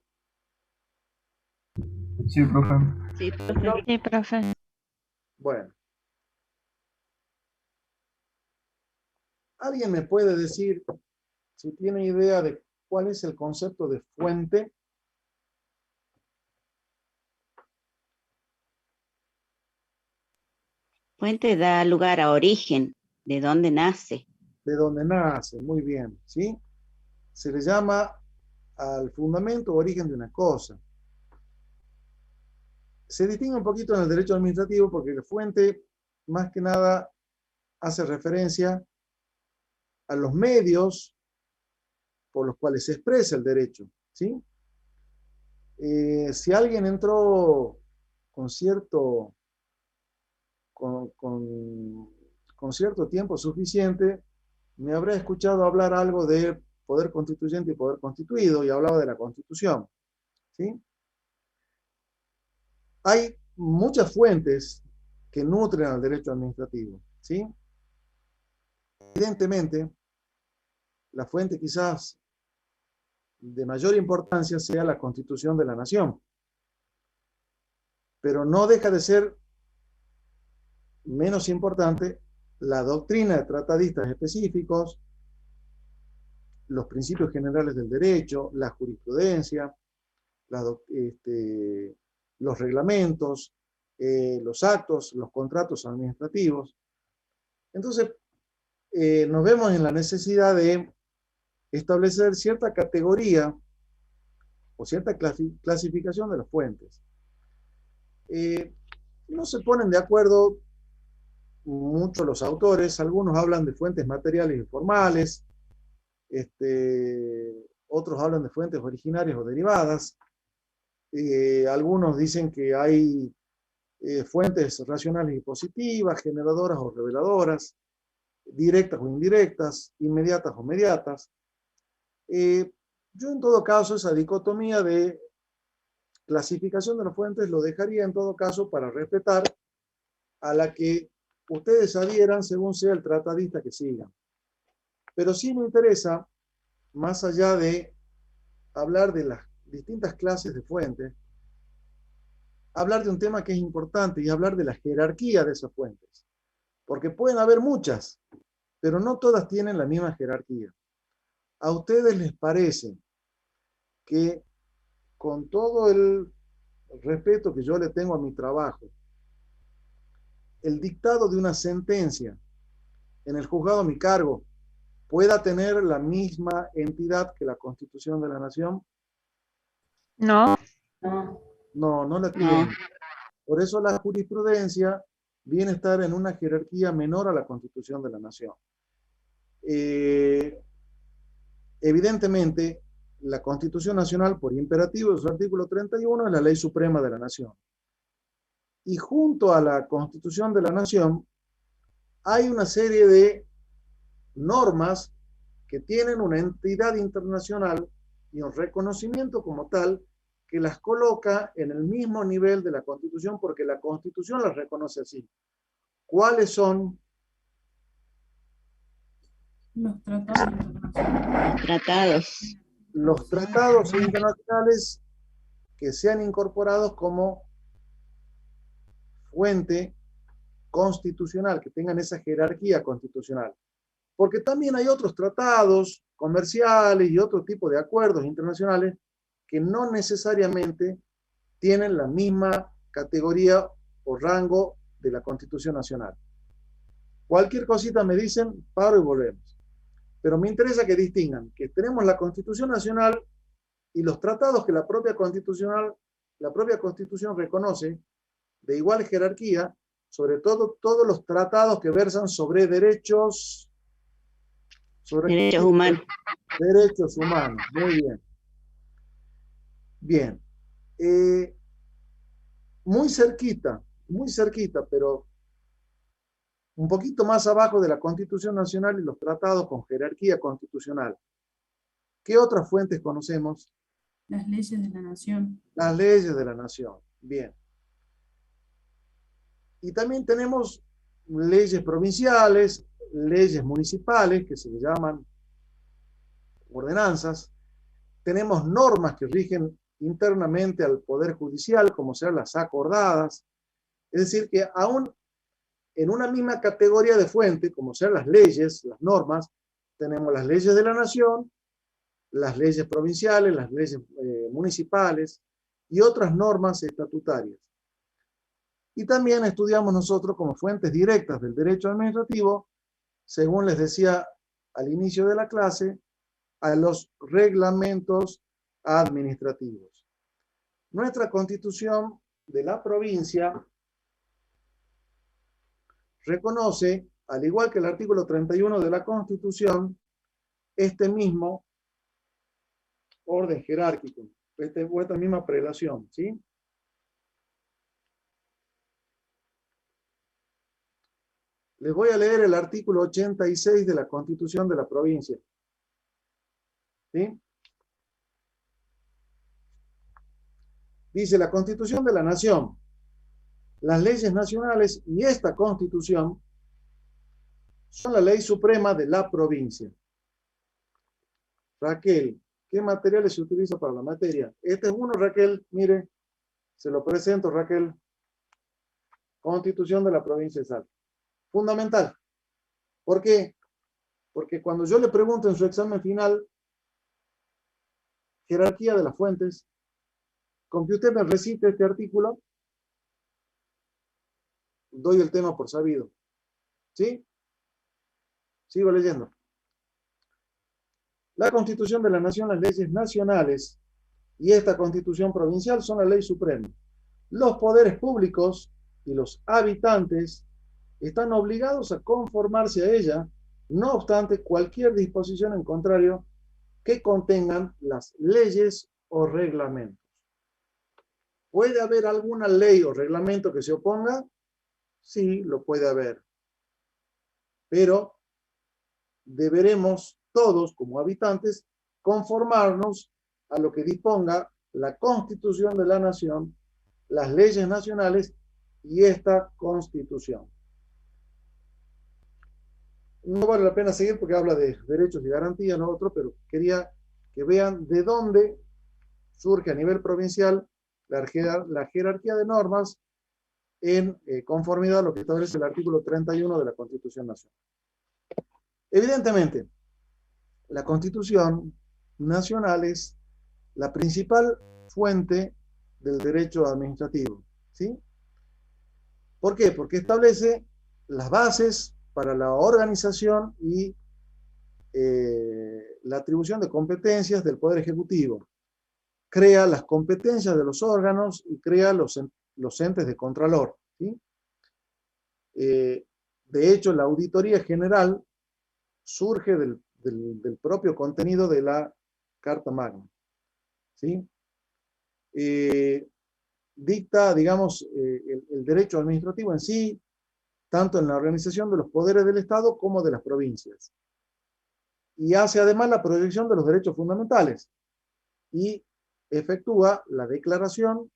Sí, profe. Sí, profe. Sí, profe. Bueno. ¿Alguien me puede decir si tiene idea de cuál es el concepto de fuente? Fuente da lugar a origen, de dónde nace. De dónde nace, muy bien, ¿sí? Se le llama al fundamento o origen de una cosa. Se distingue un poquito en el derecho administrativo porque la fuente, más que nada, hace referencia a los medios por los cuales se expresa el derecho, ¿sí? Si alguien entró con cierto tiempo suficiente, me habrá escuchado hablar algo de poder constituyente y poder constituido, y hablaba de la Constitución, ¿sí? Hay muchas fuentes que nutren al derecho administrativo, ¿sí? Evidentemente, la fuente quizás de mayor importancia sea la Constitución de la Nación, pero no deja de ser menos importante la doctrina de tratadistas específicos, los principios generales del derecho, la jurisprudencia, los reglamentos, los actos, los contratos administrativos. Entonces, nos vemos en la necesidad de establecer cierta categoría o cierta clasificación de las fuentes. No se ponen de acuerdo mucho los autores, algunos hablan de fuentes materiales y formales, otros hablan de fuentes originarias o derivadas, algunos dicen que hay fuentes racionales y positivas, generadoras o reveladoras, directas o indirectas, inmediatas o mediatas. Yo en todo caso esa dicotomía de clasificación de las fuentes lo dejaría en todo caso para respetar a la que ustedes adhieran según sea el tratadista que sigan. Pero sí me interesa, más allá de hablar de las distintas clases de fuentes, hablar de un tema que es importante y hablar de la jerarquía de esas fuentes. Porque pueden haber muchas, pero no todas tienen la misma jerarquía. ¿A ustedes les parece que con todo el respeto que yo le tengo a mi trabajo, el dictado de una sentencia en el juzgado a mi cargo pueda tener la misma entidad que la Constitución de la Nación? No. No la tiene. Por eso la jurisprudencia viene a estar en una jerarquía menor a la Constitución de la Nación. Evidentemente, la Constitución Nacional, por imperativo de su artículo 31, es la ley suprema de la Nación. Y junto a la Constitución de la Nación, hay una serie de normas que tienen una entidad internacional y un reconocimiento como tal que las coloca en el mismo nivel de la Constitución porque la Constitución las reconoce así. ¿Cuáles son? Los tratados internacionales. Los tratados internacionales que sean incorporados como fuente constitucional, que tengan esa jerarquía constitucional. Porque también hay otros tratados comerciales y otro tipo de acuerdos internacionales que no necesariamente tienen la misma categoría o rango de la Constitución Nacional. Cualquier cosita me dicen, paro y volvemos. Pero me interesa que distingan que tenemos la Constitución Nacional y los tratados que la propia Constitución reconoce de igual jerarquía sobre todo todos los tratados que versan sobre derechos humanos. Derechos humanos, muy bien. Bien. Muy cerquita, pero un poquito más abajo de la Constitución Nacional y los tratados con jerarquía constitucional. ¿Qué otras fuentes conocemos? Las leyes de la nación. Las leyes de la nación. Bien. Y también tenemos leyes provinciales, leyes municipales, que se le llaman ordenanzas. Tenemos normas que rigen internamente al Poder Judicial, como sean las acordadas. Es decir, que aún en una misma categoría de fuente, como sean las leyes, las normas, tenemos las leyes de la nación, las leyes provinciales, las leyes municipales y otras normas estatutarias. Y también estudiamos nosotros como fuentes directas del derecho administrativo, según les decía al inicio de la clase, a los reglamentos administrativos. Nuestra Constitución de la provincia reconoce, al igual que el artículo 31 de la Constitución, este mismo orden jerárquico, esta misma prelación, ¿sí? Les voy a leer el artículo 86 de la Constitución de la provincia. ¿Sí? Dice la Constitución de la Nación, las leyes nacionales y esta Constitución son la ley suprema de la provincia. Raquel, ¿qué materiales se utiliza para la materia? Este es uno, Raquel, mire, se lo presento, Raquel. Constitución de la provincia de Salta. Fundamental. ¿Por qué? Porque cuando yo le pregunto en su examen final, jerarquía de las fuentes, con que usted me recite este artículo, doy el tema por sabido. ¿Sí? Sigo leyendo. La Constitución de la Nación, las leyes nacionales y esta Constitución provincial son la ley suprema. Los poderes públicos y los habitantes están obligados a conformarse a ella, no obstante cualquier disposición en contrario que contengan las leyes o reglamentos. ¿Puede haber alguna ley o reglamento que se oponga? Sí, lo puede haber. Pero deberemos todos, como habitantes, conformarnos a lo que disponga la Constitución de la Nación, las leyes nacionales y esta Constitución. No vale la pena seguir porque habla de derechos y garantías, no otro, pero quería que vean de dónde surge a nivel provincial la jerarquía de normas en conformidad a lo que establece el artículo 31 de la Constitución Nacional. Evidentemente, la Constitución Nacional es la principal fuente del derecho administrativo, ¿sí? ¿Por qué? Porque establece las bases para la organización y la atribución de competencias del Poder Ejecutivo. Crea las competencias de los órganos y crea los entes de contralor, ¿sí? De hecho, la auditoría general surge del propio contenido de la Carta Magna, ¿sí? Dicta, digamos, el derecho administrativo en sí, tanto en la organización de los poderes del Estado como de las provincias. Y hace además la proyección de los derechos fundamentales y efectúa la declaración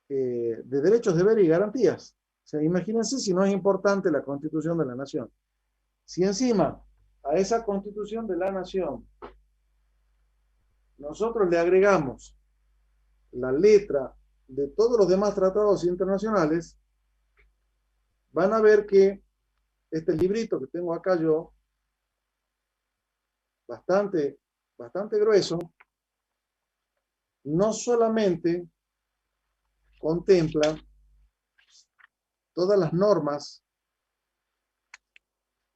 de derechos, deberes y garantías. O sea, imagínense si no es importante la Constitución de la Nación. Si encima a esa Constitución de la Nación nosotros le agregamos la letra de todos los demás tratados internacionales, van a ver que este librito que tengo acá yo, bastante grueso, no solamente contempla todas las normas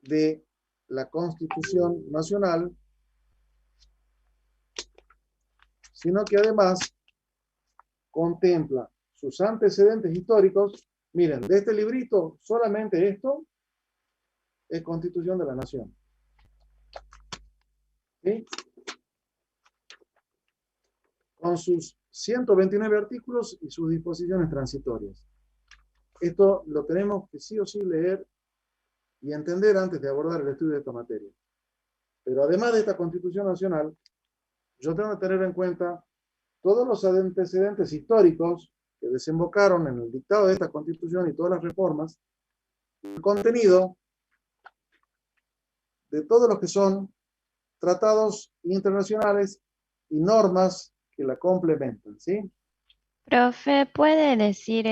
de la Constitución Nacional, sino que además contempla sus antecedentes históricos Miren, de este librito, solamente esto es Constitución de la Nación. ¿Sí? Con sus 129 artículos y sus disposiciones transitorias. Esto lo tenemos que sí o sí leer y entender antes de abordar el estudio de esta materia. Pero además de esta Constitución Nacional, yo tengo que tener en cuenta todos los antecedentes históricos que desembocaron en el dictado de esta Constitución y todas las reformas, el contenido de todos los que son tratados internacionales y normas que la complementan, ¿sí? Profe, ¿puede decir,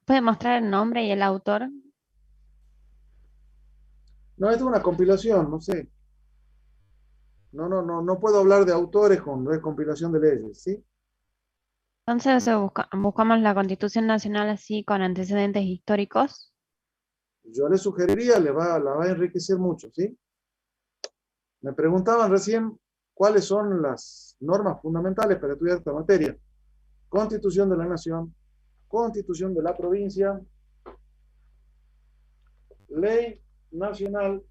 puede mostrar el nombre y el autor? No, esto es una compilación, no sé. No puedo hablar de autores con no es compilación de leyes, ¿sí? Entonces buscamos la Constitución Nacional así con antecedentes históricos. Yo le sugeriría, la va a enriquecer mucho, ¿sí? Me preguntaban recién cuáles son las normas fundamentales para estudiar esta materia. Constitución de la Nación, Constitución de la Provincia, Ley Nacional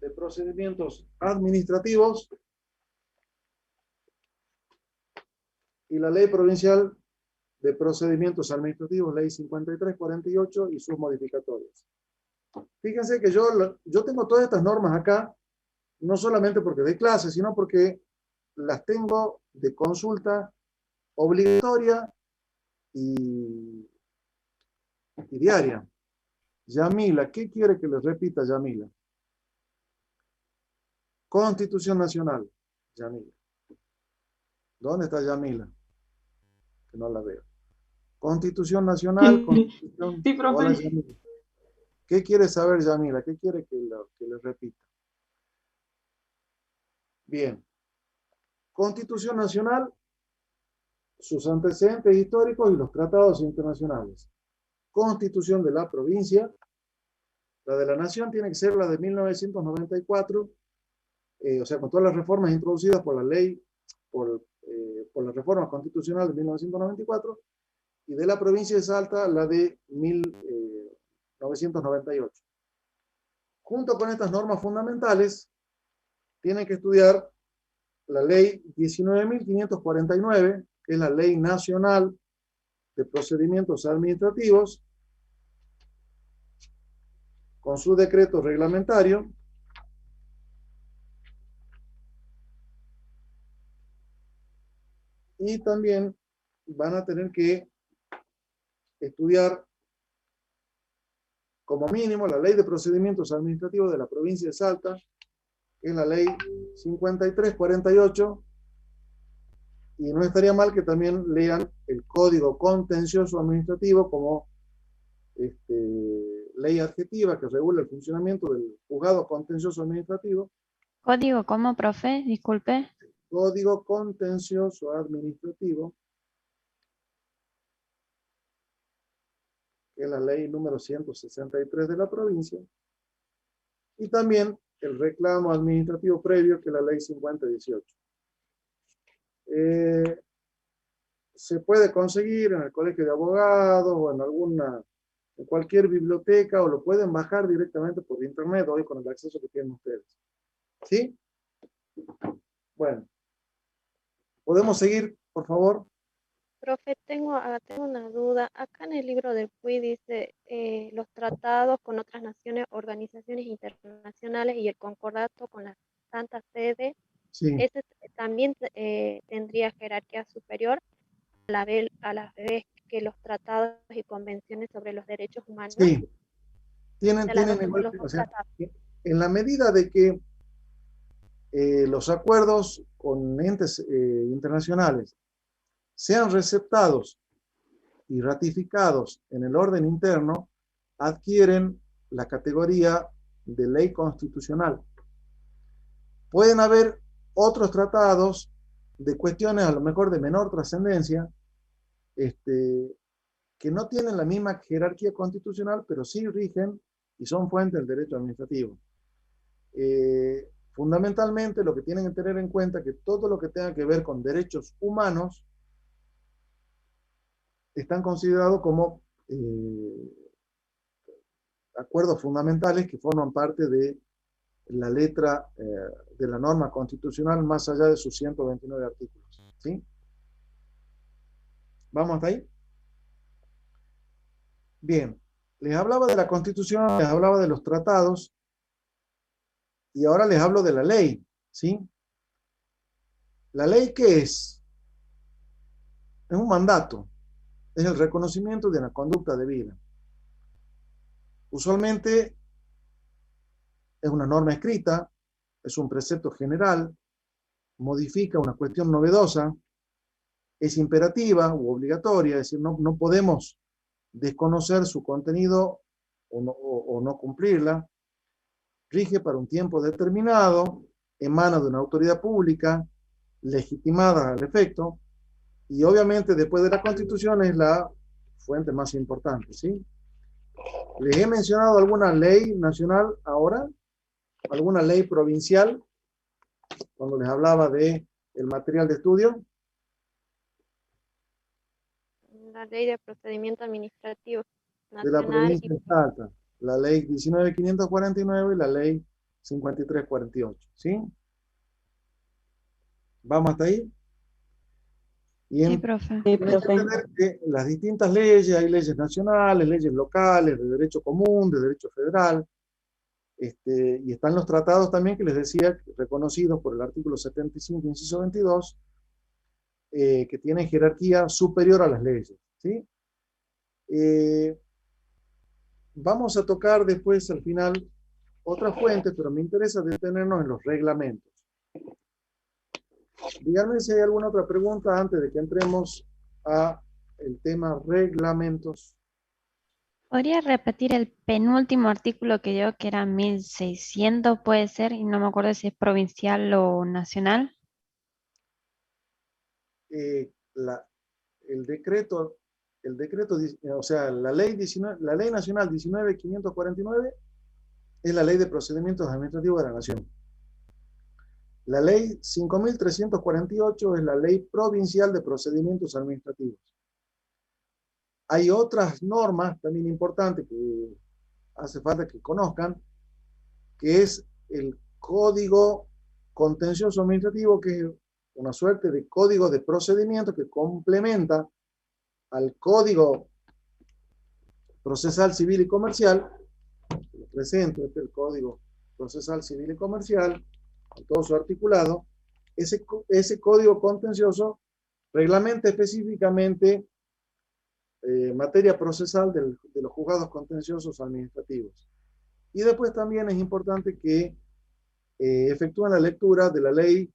de Procedimientos Administrativos y la Ley Provincial de Procedimientos Administrativos, Ley 5348 y sus modificatorios. Fíjense que yo tengo todas estas normas acá, no solamente porque doy clases, sino porque las tengo de consulta obligatoria y diaria. Yamila, ¿qué quiere que les repita Yamila? Constitución Nacional, Yamila. ¿Dónde está Yamila? Que no la veo. Constitución Nacional, Constitución... Sí, profe. Hola, Yamila. ¿Qué quiere saber Yamila? ¿Qué quiere que le repita? Bien. Constitución Nacional, sus antecedentes históricos y los tratados internacionales. Constitución de la provincia, la de la nación tiene que ser la de 1994, o sea, con todas las reformas introducidas por la ley, por la reforma constitucional de 1994, y de la provincia de Salta, la de 1998. Junto con estas normas fundamentales, tienen que estudiar la ley 19.549, que es la Ley Nacional de Procedimientos Administrativos, con su decreto reglamentario, y también van a tener que estudiar como mínimo la Ley de Procedimientos Administrativos de la provincia de Salta, que es la Ley 5348, y no estaría mal que también lean el Código Contencioso Administrativo como ley adjetiva que regula el funcionamiento del Juzgado Contencioso Administrativo. ¿Código cómo, profe? Disculpe. Código Contencioso Administrativo, que es la ley número 163 de la provincia, y también el reclamo administrativo previo, que es la ley 5018. Se puede conseguir en el colegio de abogados o en cualquier biblioteca, o lo pueden bajar directamente por internet hoy con el acceso que tienen ustedes. ¿Sí? Bueno. ¿Podemos seguir, por favor? Profe, tengo una duda. Acá en el libro del PUI dice los tratados con otras naciones, organizaciones internacionales y el concordato con la Santa Sede. Sí. Ese también tendría jerarquía superior a la vez que los tratados y convenciones sobre los derechos humanos. Sí. Tienen igual, o sea, en la medida de que los acuerdos con entes internacionales sean receptados y ratificados en el orden interno, adquieren la categoría de ley constitucional. Pueden haber otros tratados de cuestiones a lo mejor de menor trascendencia, que no tienen la misma jerarquía constitucional, pero sí rigen y son fuente del derecho administrativo. Fundamentalmente lo que tienen que tener en cuenta es que todo lo que tenga que ver con derechos humanos están considerados como acuerdos fundamentales que forman parte de la letra de la norma constitucional más allá de sus 129 artículos. ¿Sí? ¿Vamos hasta ahí? Bien, les hablaba de la Constitución, les hablaba de los tratados y ahora les hablo de la ley. ¿Sí? ¿La ley qué es? Es un mandato, es el reconocimiento de una conducta debida. Usualmente es una norma escrita, es un precepto general, modifica una cuestión novedosa, es imperativa u obligatoria, es decir, no podemos desconocer su contenido o no cumplirla, rige para un tiempo determinado, emana de una autoridad pública, legitimada al efecto, y obviamente después de la Constitución es la fuente más importante, ¿sí? Les he mencionado alguna ley nacional ahora, alguna ley provincial, cuando les hablaba de el material de estudio. La ley de procedimiento administrativo De la nacional provincia de Salta, la ley 19.549 y la ley 53.48, ¿sí? ¿Vamos hasta ahí? Y Sí, profe. tienen que entender que las distintas leyes, hay leyes nacionales, leyes locales, de derecho común, de derecho federal, y están los tratados también que les decía, reconocidos por el artículo 75, inciso 22, que tienen jerarquía superior a las leyes, ¿sí? Vamos a tocar después, al final, otra fuente, pero me interesa detenernos en los reglamentos. Díganme si hay alguna otra pregunta antes de que entremos a el tema reglamentos. ¿Podría repetir el penúltimo artículo que dio, que era 1600, puede ser? Y no me acuerdo si es provincial o nacional. El decreto, o sea, la ley nacional 19.549 es la ley de procedimientos administrativos de la Nación. La ley 5.348 es la ley provincial de procedimientos administrativos. Hay otras normas también importantes que hace falta que conozcan, que es el Código Contencioso Administrativo, que es una suerte de código de procedimiento que complementa al Código Procesal Civil y Comercial. Lo presento, este es el Código Procesal Civil y Comercial, con todo su articulado. Ese código contencioso reglamenta específicamente materia procesal de los juzgados contenciosos administrativos. Y después también es importante que efectúen la lectura de la ley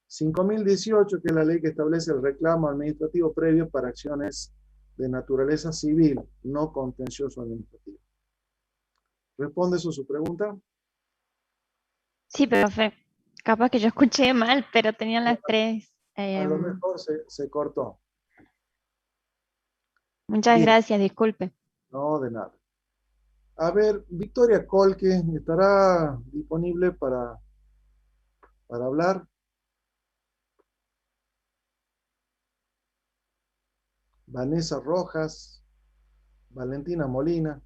5.018, que es la ley que establece el reclamo administrativo previo para acciones de naturaleza civil, no contencioso administrativo. ¿Responde eso su pregunta? Sí, profe. Capaz que yo escuché mal, pero tenían las tres. A lo mejor se cortó. Muchas Bien. gracias, disculpe. No, de nada. A ver, Victoria Colque, ¿estará disponible para hablar? Vanessa Rojas, Valentina Molina.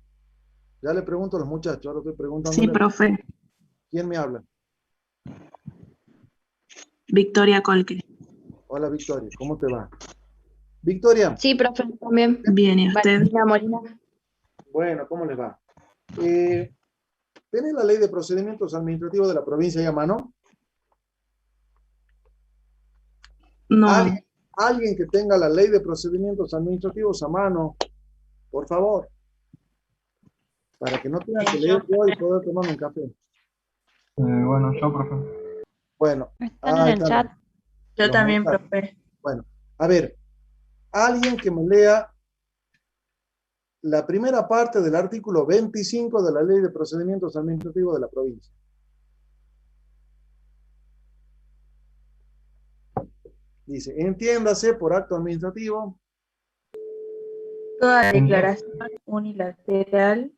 Ya le pregunto a los muchachos, ahora estoy preguntando. Sí, profe. ¿Quién me habla? Victoria Colque. Hola, Victoria, ¿cómo te va? Victoria. Sí, profe, también. Bien, ¿y usted? Valentina Molina. Bueno, ¿cómo les va? ¿Tenés la ley de procedimientos administrativos de la provincia de a mano? No. ¿Alguien que tenga la ley de procedimientos administrativos a mano, por favor? Para que no tengan que leer yo y poder tomarme un café. Bueno, yo, profe. Bueno. Están en el chat. Yo también, profe. Bueno, a ver. Alguien que me lea la primera parte del artículo 25 de la Ley de Procedimientos Administrativos de la provincia. Dice, entiéndase por acto administrativo. Toda declaración unilateral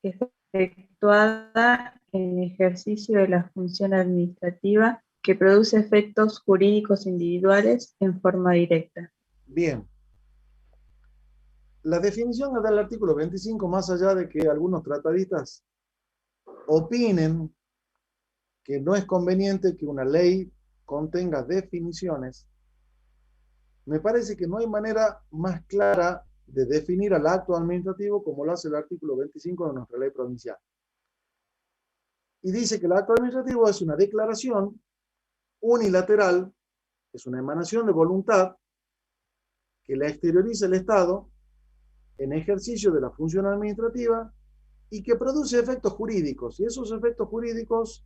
efectuada en ejercicio de la función administrativa que produce efectos jurídicos individuales en forma directa. Bien. La definición que da el artículo 25, más allá de que algunos tratadistas opinen que no es conveniente que una ley contenga definiciones, me parece que no hay manera más clara de definir al acto administrativo como lo hace el artículo 25 de nuestra ley provincial. Y dice que el acto administrativo es una declaración unilateral, es una emanación de voluntad que la exterioriza el Estado en ejercicio de la función administrativa y que produce efectos jurídicos. Y esos efectos jurídicos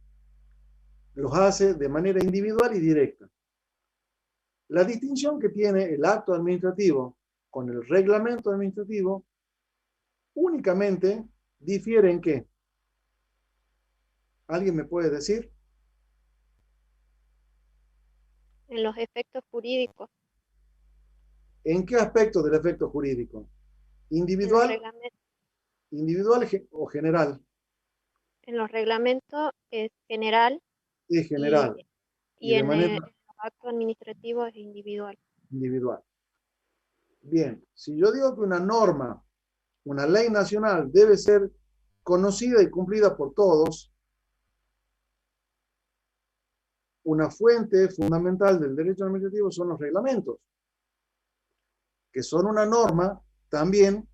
los hace de manera individual y directa. La distinción que tiene el acto administrativo con el reglamento administrativo únicamente difiere en qué. ¿Alguien me puede decir? En los efectos jurídicos. ¿En qué aspecto del efecto jurídico? ¿Individual? ¿Individual o general? En los reglamentos es general. Es general. Y en el acto administrativo es individual. Individual. Bien, si yo digo que una norma, una ley nacional debe ser conocida y cumplida por todos, una fuente fundamental del derecho administrativo son los reglamentos, que son una norma también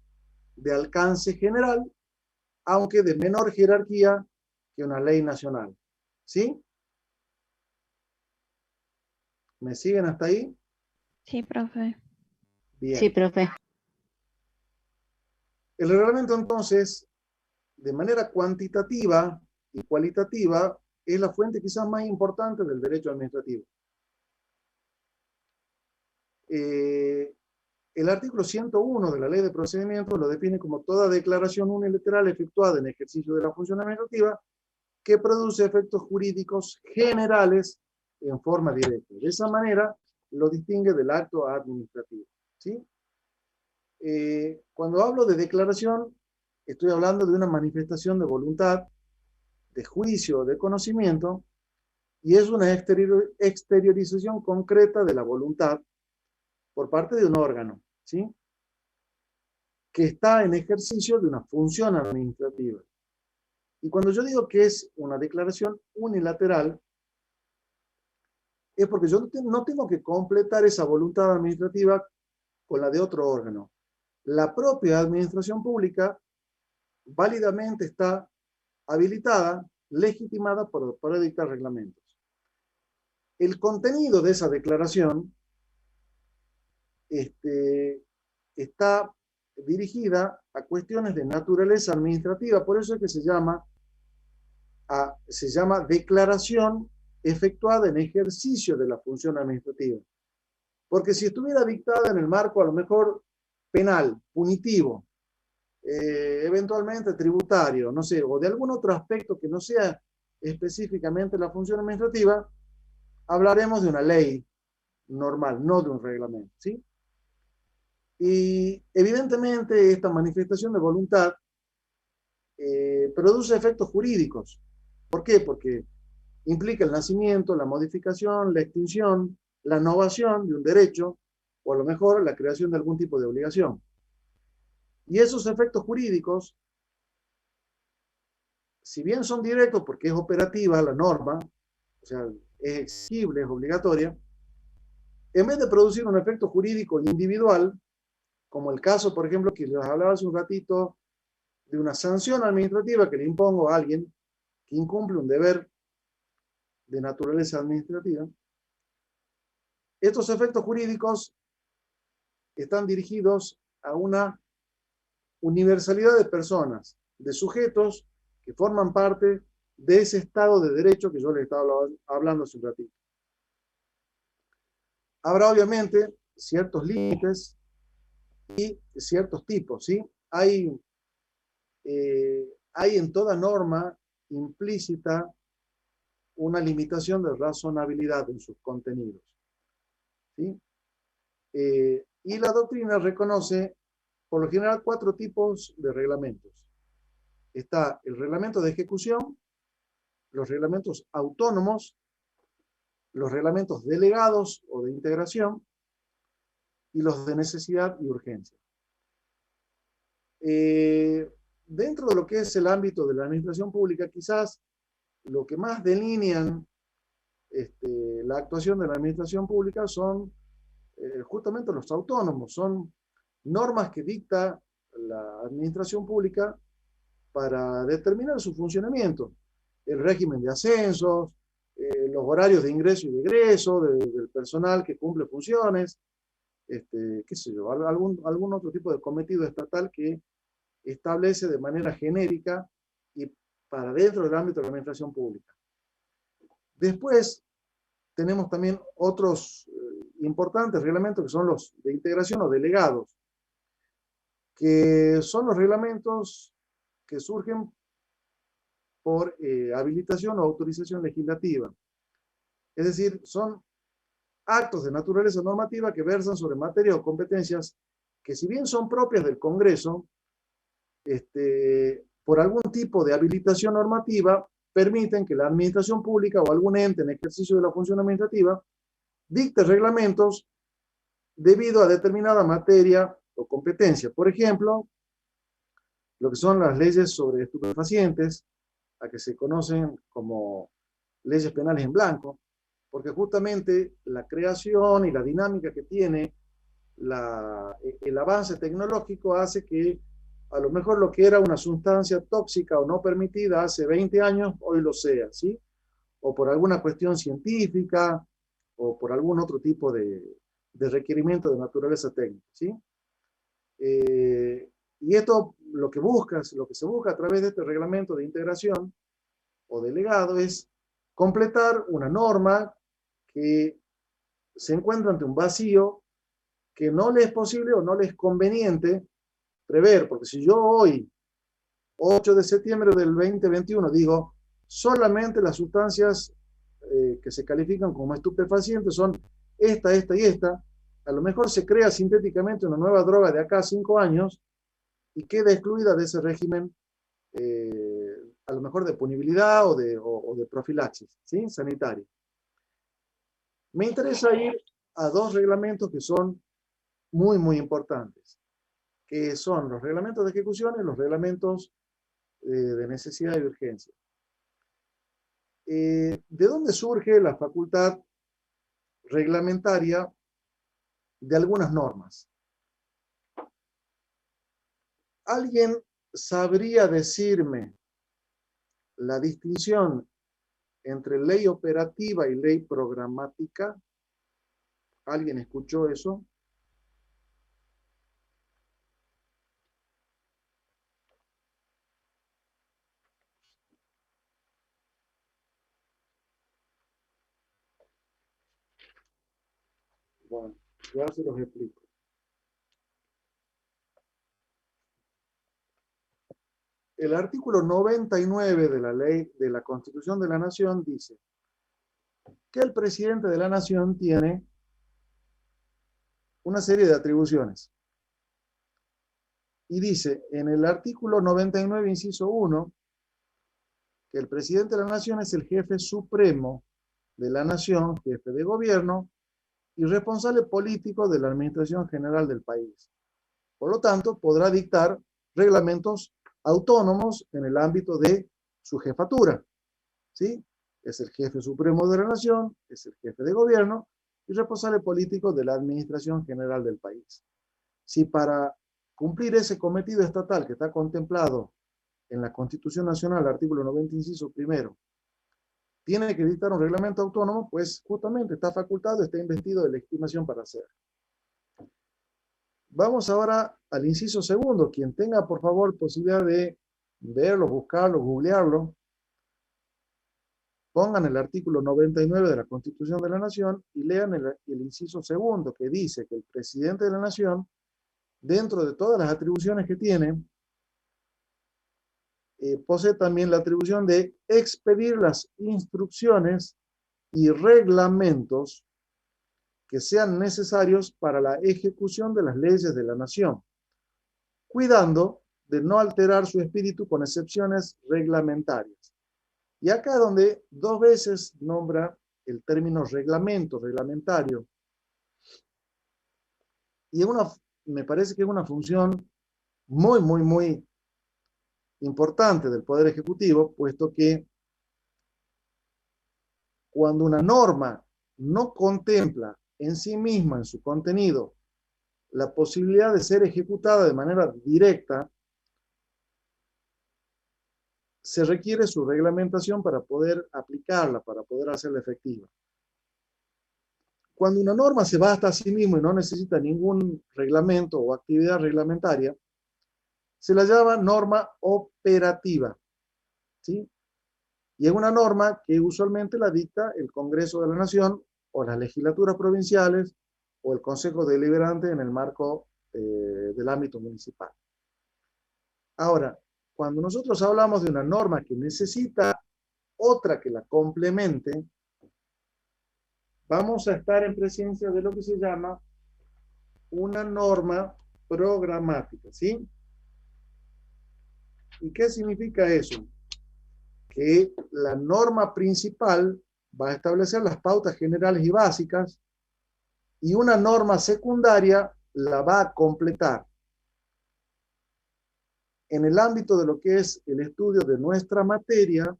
de alcance general, aunque de menor jerarquía que una ley nacional. ¿Sí? ¿Me siguen hasta ahí? Sí, profe. Bien. Sí, profe. El reglamento, entonces, de manera cuantitativa y cualitativa, es la fuente quizás más importante del derecho administrativo. El artículo 101 de la Ley de Procedimientos lo define como toda declaración unilateral efectuada en ejercicio de la función administrativa que produce efectos jurídicos generales en forma directa. De esa manera lo distingue del acto administrativo. ¿Sí? Cuando hablo de declaración, estoy hablando de una manifestación de voluntad, de juicio, de conocimiento, y es una exteriorización concreta de la voluntad por parte de un órgano, ¿sí? Que está en ejercicio de una función administrativa. Y cuando yo digo que es una declaración unilateral, es porque yo no tengo que completar esa voluntad administrativa con la de otro órgano. La propia administración pública válidamente está habilitada, legitimada para dictar reglamentos. El contenido de esa declaración está dirigida a cuestiones de naturaleza administrativa, por eso es que se llama declaración efectuada en ejercicio de la función administrativa. Porque si estuviera dictada en el marco a lo mejor penal, punitivo, eventualmente tributario, no sé, o de algún otro aspecto que no sea específicamente la función administrativa, hablaremos de una ley normal, no de un reglamento, ¿sí? Y evidentemente esta manifestación de voluntad produce efectos jurídicos. ¿Por qué? Porque implica el nacimiento, la modificación, la extinción, la novación de un derecho, o a lo mejor la creación de algún tipo de obligación. Y esos efectos jurídicos, si bien son directos porque es operativa la norma, o sea, es exigible, es obligatoria, en vez de producir un efecto jurídico individual, como el caso, por ejemplo, que les hablaba hace un ratito, de una sanción administrativa que le impongo a alguien que incumple un deber de naturaleza administrativa, estos efectos jurídicos están dirigidos a una universalidad de personas, de sujetos que forman parte de ese estado de derecho que yo les estaba hablando hace un ratito. Habrá obviamente ciertos límites y ciertos tipos, ¿sí? Hay en toda norma implícita una limitación de razonabilidad en sus contenidos, ¿sí? Y la doctrina reconoce, por lo general, 4 tipos de reglamentos. Está el reglamento de ejecución, los reglamentos autónomos, los reglamentos delegados o de integración, y los de necesidad y urgencia. Dentro de lo que es el ámbito de la administración pública, quizás lo que más delinean la actuación de la administración pública son justamente los autónomos, son normas que dicta la administración pública para determinar su funcionamiento, el régimen de ascensos, los horarios de ingreso y de egreso del personal que cumple funciones, qué sé yo, algún otro tipo de cometido estatal que establece de manera genérica y para dentro del ámbito de la administración pública. Después tenemos también otros importantes reglamentos que son los de integración o delegados, que son los reglamentos que surgen por habilitación o autorización legislativa. Es decir, son actos de naturaleza normativa que versan sobre materia o competencias que, si bien son propias del Congreso, por algún tipo de habilitación normativa, permiten que la administración pública o algún ente en ejercicio de la función administrativa dicte reglamentos debido a determinada materia o competencia. Por ejemplo, lo que son las leyes sobre estupefacientes, a que se conocen como leyes penales en blanco, porque justamente la creación y la dinámica que tiene el avance tecnológico hace que a lo mejor lo que era una sustancia tóxica o no permitida hace 20 años, hoy lo sea, ¿sí? O por alguna cuestión científica, o por algún otro tipo de requerimiento de naturaleza técnica, ¿sí? Y esto lo que se busca a través de este reglamento de integración o delegado es completar una norma que se encuentra ante un vacío que no le es posible o no le es conveniente prever, porque si yo hoy, 8 de septiembre del 2021, digo, solamente las sustancias que se califican como estupefacientes son esta y esta, a lo mejor se crea sintéticamente una nueva droga de acá a 5 años y queda excluida de ese régimen, a lo mejor de punibilidad o de profilaxis, ¿sí? Sanitaria. Me interesa ir a dos reglamentos que son muy, muy importantes, que son los reglamentos de ejecución y los reglamentos de necesidad y urgencia. ¿De dónde surge la facultad reglamentaria de algunas normas? ¿Alguien sabría decirme la distinción entre ley operativa y ley programática? ¿Alguien escuchó eso? Bueno, ya se los explico. El artículo 99 de la ley de la Constitución de la Nación dice que el presidente de la Nación tiene una serie de atribuciones. Y dice en el artículo 99, inciso 1, que el presidente de la Nación es el jefe supremo de la Nación, jefe de gobierno y responsable político de la administración general del país. Por lo tanto, podrá dictar reglamentos autónomos en el ámbito de su jefatura, ¿sí? Es el jefe supremo de la nación, es el jefe de gobierno y responsable político de la administración general del país. Si para cumplir ese cometido estatal que está contemplado en la Constitución Nacional, artículo 90, inciso primero, tiene que dictar un reglamento autónomo, pues justamente está facultado, está investido de legitimación para hacer. Vamos ahora al inciso segundo. Quien tenga, por favor, posibilidad de verlo, buscarlo, googlearlo, pongan el artículo 99 de la Constitución de la Nación y lean el inciso segundo, que dice que el presidente de la Nación, dentro de todas las atribuciones que tiene, posee también la atribución de expedir las instrucciones y reglamentos que sean necesarios para la ejecución de las leyes de la nación, cuidando de no alterar su espíritu con excepciones reglamentarias. Y acá donde dos veces nombra el término reglamento, reglamentario, y me parece que es una función muy, muy, muy importante del Poder Ejecutivo, puesto que cuando una norma no contempla en sí misma, en su contenido, la posibilidad de ser ejecutada de manera directa, se requiere su reglamentación para poder aplicarla, para poder hacerla efectiva. Cuando una norma se basta a sí misma y no necesita ningún reglamento o actividad reglamentaria, se la llama norma operativa, ¿sí? Y es una norma que usualmente la dicta el Congreso de la Nación o las legislaturas provinciales o el Consejo Deliberante en el marco del ámbito municipal. Ahora, cuando nosotros hablamos de una norma que necesita otra que la complemente, vamos a estar en presencia de lo que se llama una norma programática, ¿sí? ¿Y qué significa eso? Que la norma principal va a establecer las pautas generales y básicas y una norma secundaria la va a completar. En el ámbito de lo que es el estudio de nuestra materia,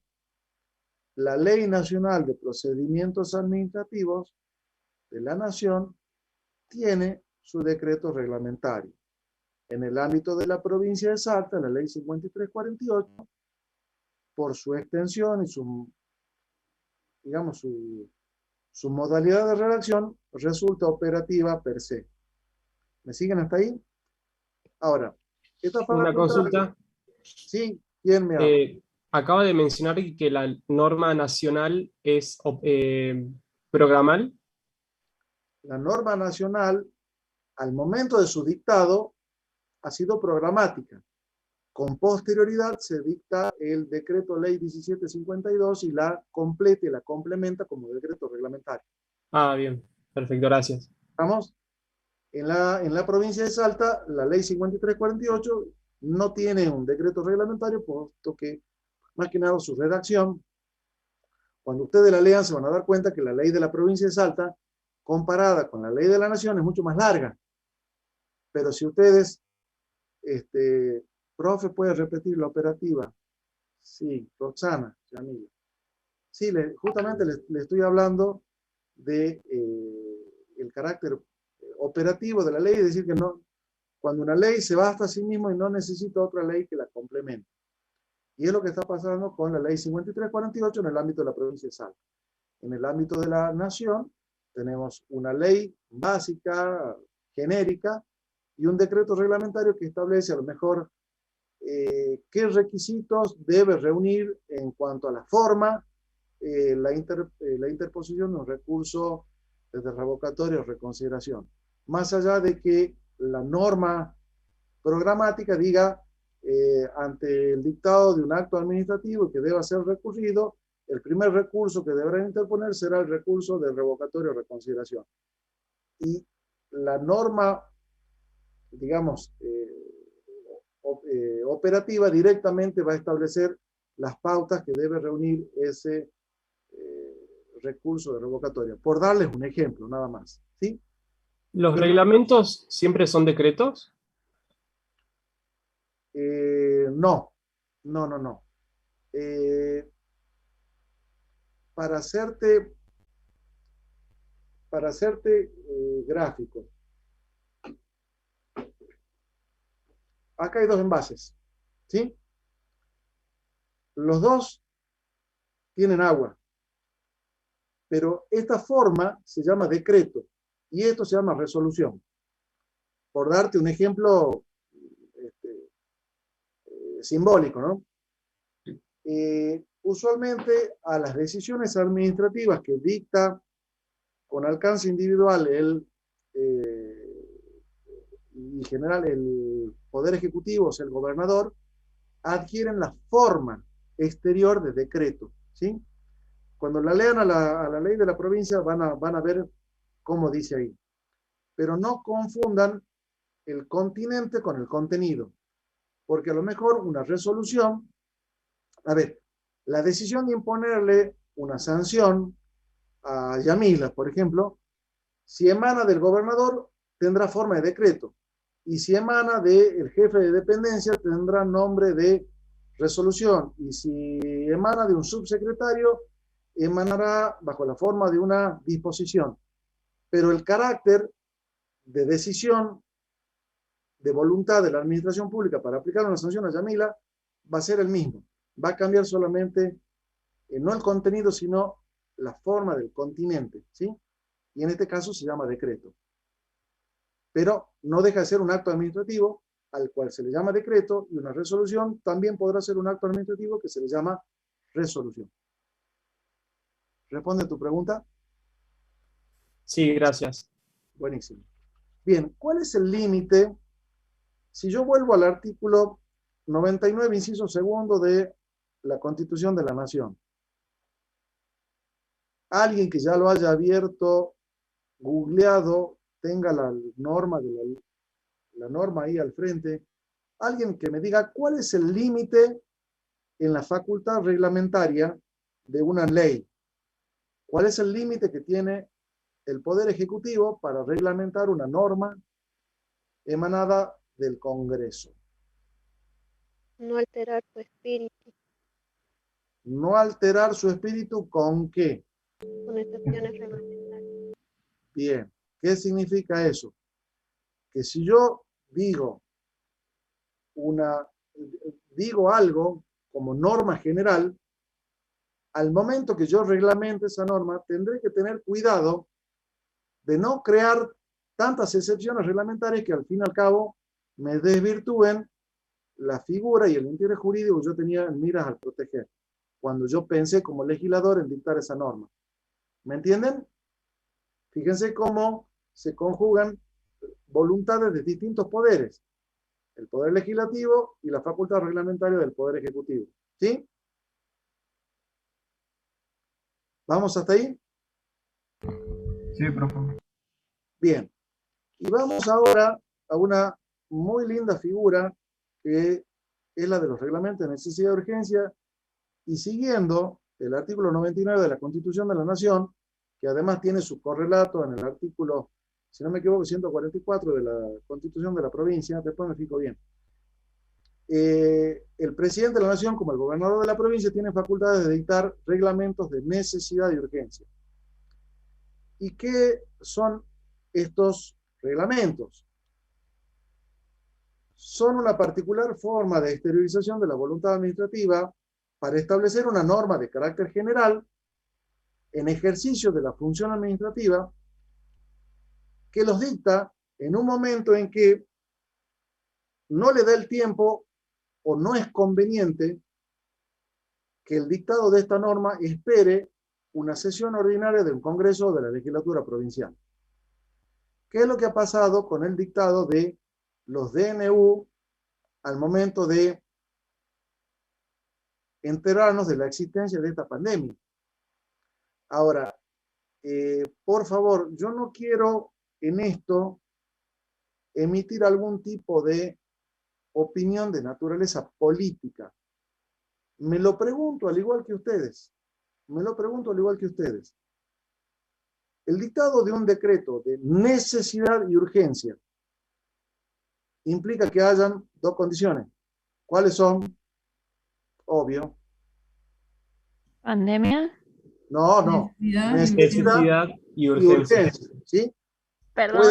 la Ley Nacional de Procedimientos Administrativos de la Nación tiene su decreto reglamentario. En el ámbito de la provincia de Salta, la Ley 5348, por su extensión y su, digamos, su modalidad de redacción, resulta operativa per se. ¿Me siguen hasta ahí? Ahora, esta Una consulta. Sí, ¿quién me habla? Acaba de mencionar que la norma nacional es programal. La norma nacional, al momento de su dictado, ha sido programática. Con posterioridad se dicta el decreto ley 1752 y la completa y la complementa como decreto reglamentario. Ah, bien. Perfecto, gracias. ¿Estamos? En la provincia de Salta, la ley 5348 no tiene un decreto reglamentario, puesto que, más que nada, su redacción, cuando ustedes la lean, se van a dar cuenta que la ley de la provincia de Salta, comparada con la ley de la nación, es mucho más larga. Pero si ustedes, profe, ¿puede repetir la operativa? Sí, Roxana, Yamila. Sí, justamente le estoy hablando de el carácter operativo de la ley, es decir, que no, cuando una ley se basta a sí misma y no necesita otra ley que la complemente. Y es lo que está pasando con la ley 5348 en el ámbito de la provincia de Salta. En el ámbito de la nación, tenemos una ley básica, genérica, y un decreto reglamentario que establece a lo mejor qué requisitos debe reunir en cuanto a la forma, la interposición de un recurso de revocatoria o reconsideración. Más allá de que la norma programática diga ante el dictado de un acto administrativo que deba ser recurrido, el primer recurso que deberán interponer será el recurso de revocatoria o reconsideración. Y la norma, digamos, operativa directamente va a establecer las pautas que debe reunir ese recurso de revocatoria. Por darles un ejemplo, nada más. ¿Sí? ¿Los reglamentos siempre son decretos? No. Para hacerte gráfico, acá hay dos envases, ¿sí? Los dos tienen agua, pero esta forma se llama decreto y esto se llama resolución. Por darte un ejemplo simbólico, ¿no? Usualmente a las decisiones administrativas que dicta con alcance individual y general el Poder Ejecutivo, o sea, el gobernador, adquieren la forma exterior de decreto, ¿sí? Cuando la lean a la ley de la provincia van a ver cómo dice ahí. Pero no confundan el continente con el contenido, porque a lo mejor una resolución, a ver, la decisión de imponerle una sanción a Yamila, por ejemplo, si emana del gobernador, tendrá forma de decreto. Y si emana del jefe de dependencia, tendrá nombre de resolución. Y si emana de un subsecretario, emanará bajo la forma de una disposición. Pero el carácter de decisión, de voluntad de la administración pública para aplicar una sanción a Yamila, va a ser el mismo. Va a cambiar solamente, no el contenido, sino la forma del continente, ¿sí? Y en este caso se llama decreto. Pero no deja de ser un acto administrativo al cual se le llama decreto, y una resolución también podrá ser un acto administrativo que se le llama resolución. ¿Responde a tu pregunta? Sí, gracias. Buenísimo. Bien, ¿cuál es el límite? Si yo vuelvo al artículo 99, inciso segundo de la Constitución de la Nación. Alguien que ya lo haya abierto, googleado, tenga la norma, la norma ahí al frente, alguien que me diga cuál es el límite en la facultad reglamentaria de una ley. ¿Cuál es el límite que tiene el Poder Ejecutivo para reglamentar una norma emanada del Congreso? No alterar su espíritu. No alterar su espíritu, ¿con qué? Con excepciones reglamentarias. Bien. ¿Qué significa eso? Que si yo digo algo como norma general, al momento que yo reglamente esa norma, tendré que tener cuidado de no crear tantas excepciones reglamentarias que al fin y al cabo me desvirtúen la figura y el interés jurídico que yo tenía en miras al proteger, cuando yo pensé como legislador en dictar esa norma. ¿Me entienden? Fíjense cómo se conjugan voluntades de distintos poderes, el poder legislativo y la facultad reglamentaria del poder ejecutivo. ¿Sí? ¿Vamos hasta ahí? Sí, profe. Bien. Y vamos ahora a una muy linda figura que es la de los reglamentos de necesidad de urgencia, y siguiendo el artículo 99 de la Constitución de la Nación, que además tiene su correlato en el artículo, si no me equivoco, 144 de la Constitución de la provincia, después me fijo bien. El presidente de la Nación, como el gobernador de la provincia, tiene facultades de dictar reglamentos de necesidad y urgencia. ¿Y qué son estos reglamentos? Son una particular forma de exteriorización de la voluntad administrativa para establecer una norma de carácter general en ejercicio de la función administrativa que los dicta en un momento en que no le da el tiempo o no es conveniente que el dictado de esta norma espere una sesión ordinaria de un congreso o de la legislatura provincial. ¿Qué es lo que ha pasado con el dictado de los DNU al momento de enterarnos de la existencia de esta pandemia? Ahora, por favor, yo no quiero en esto emitir algún tipo de opinión de naturaleza política. Me lo pregunto al igual que ustedes. Me lo pregunto al igual que ustedes. El dictado de un decreto de necesidad y urgencia implica que hayan dos condiciones. ¿Cuáles son? Obvio. ¿Pandemia? No. Necesidad y urgencia. ¿Sí? Perdón.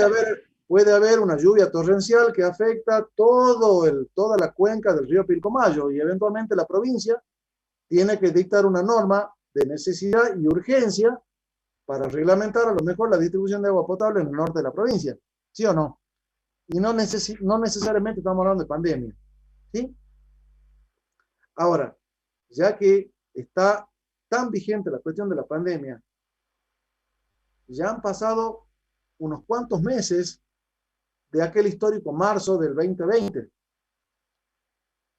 Puede haber una lluvia torrencial que afecta toda la cuenca del río Pilcomayo, y eventualmente la provincia tiene que dictar una norma de necesidad y urgencia para reglamentar a lo mejor la distribución de agua potable en el norte de la provincia. ¿Sí o no? Y no necesariamente estamos hablando de pandemia. ¿Sí? Ahora, ya que está tan vigente la cuestión de la pandemia, ya han pasado unos cuantos meses de aquel histórico marzo del 2020.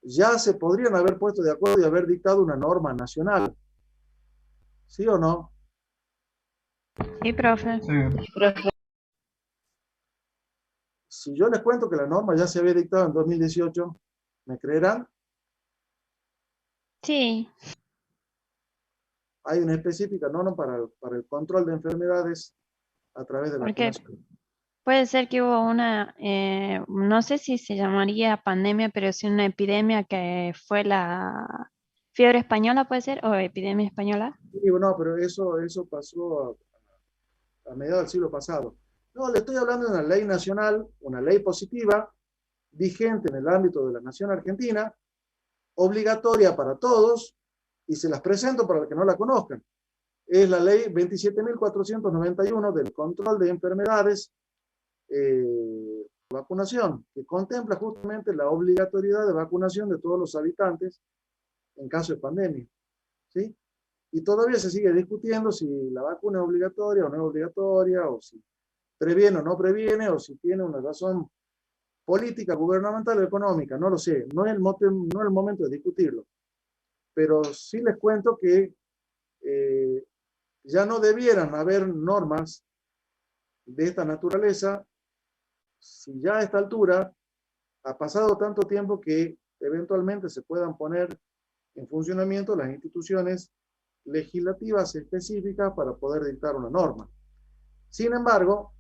Ya se podrían haber puesto de acuerdo y haber dictado una norma nacional. ¿Sí o no? Sí, profe. Sí. Si yo les cuento que la norma ya se había dictado en 2018, ¿me creerán? Sí. Hay una específica norma para el control de enfermedades a través de la ¿Por qué? vacunación. Puede ser que hubo una, no sé si se llamaría pandemia, pero sí una epidemia que fue la fiebre española, ¿puede ser? ¿O epidemia española? Sí, no, pero eso pasó a mediados del siglo pasado. No, le estoy hablando de una ley nacional, una ley positiva, vigente en el ámbito de la nación argentina, obligatoria para todos, y se las presento para los que no la conozcan. Es la ley 27.491 del control de enfermedades, vacunación, que contempla justamente la obligatoriedad de vacunación de todos los habitantes en caso de pandemia, ¿sí? Y todavía se sigue discutiendo si la vacuna es obligatoria o no es obligatoria, o si previene o no previene, o si tiene una razón política, gubernamental o económica, no lo sé, no es el momento de discutirlo. Pero sí les cuento que ya no debieran haber normas de esta naturaleza si ya a esta altura ha pasado tanto tiempo que eventualmente se puedan poner en funcionamiento las instituciones legislativas específicas para poder dictar una norma. Sin embargo,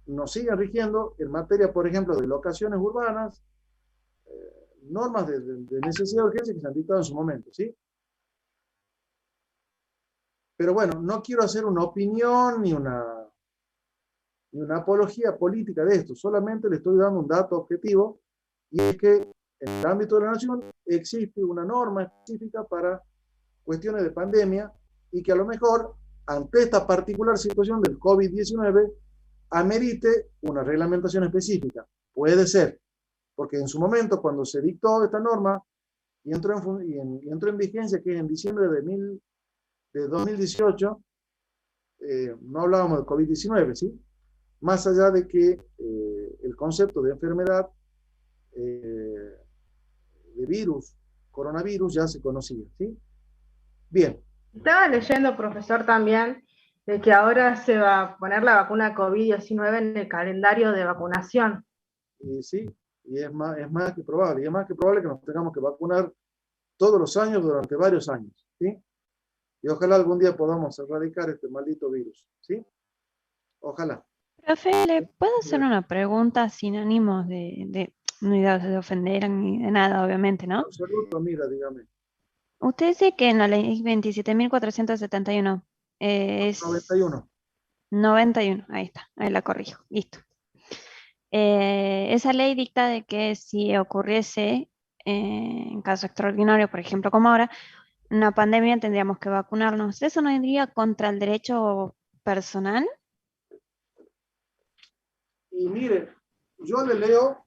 nos siguen rigiendo en materia, por ejemplo, de locaciones urbanas, normas de necesidad de urgencia que se han dictado en su momento, ¿sí? Pero bueno, no quiero hacer una opinión ni una apología política de esto, solamente le estoy dando un dato objetivo, y es que en el ámbito de la nación existe una norma específica para cuestiones de pandemia, y que a lo mejor, ante esta particular situación del COVID-19, amerite una reglamentación específica. Puede ser, porque en su momento, cuando se dictó esta norma y entró en vigencia, que es en diciembre de 2018, no hablábamos de COVID-19, ¿sí? Más allá de que el concepto de enfermedad, de virus, coronavirus, ya se conocía, ¿sí? Bien. Estaba leyendo, profesor, también de que ahora se va a poner la vacuna COVID-19 en el calendario de vacunación. Sí, y es más que probable, y es más que probable que nos tengamos que vacunar todos los años durante varios años, ¿sí? Y ojalá algún día podamos erradicar este maldito virus, ¿sí? Ojalá. Profe, ¿le puedo hacer una pregunta sin ánimos de ofender ni de nada, obviamente, ¿no? Absoluto, mira, dígame. Usted dice que en la ley 27.471 es... 91. 91, ahí está, ahí la corrijo, listo. Esa ley dicta de que si ocurriese, en caso extraordinario, por ejemplo como ahora, una pandemia, tendríamos que vacunarnos. ¿Eso no iría contra el derecho personal? Y mire, yo le leo,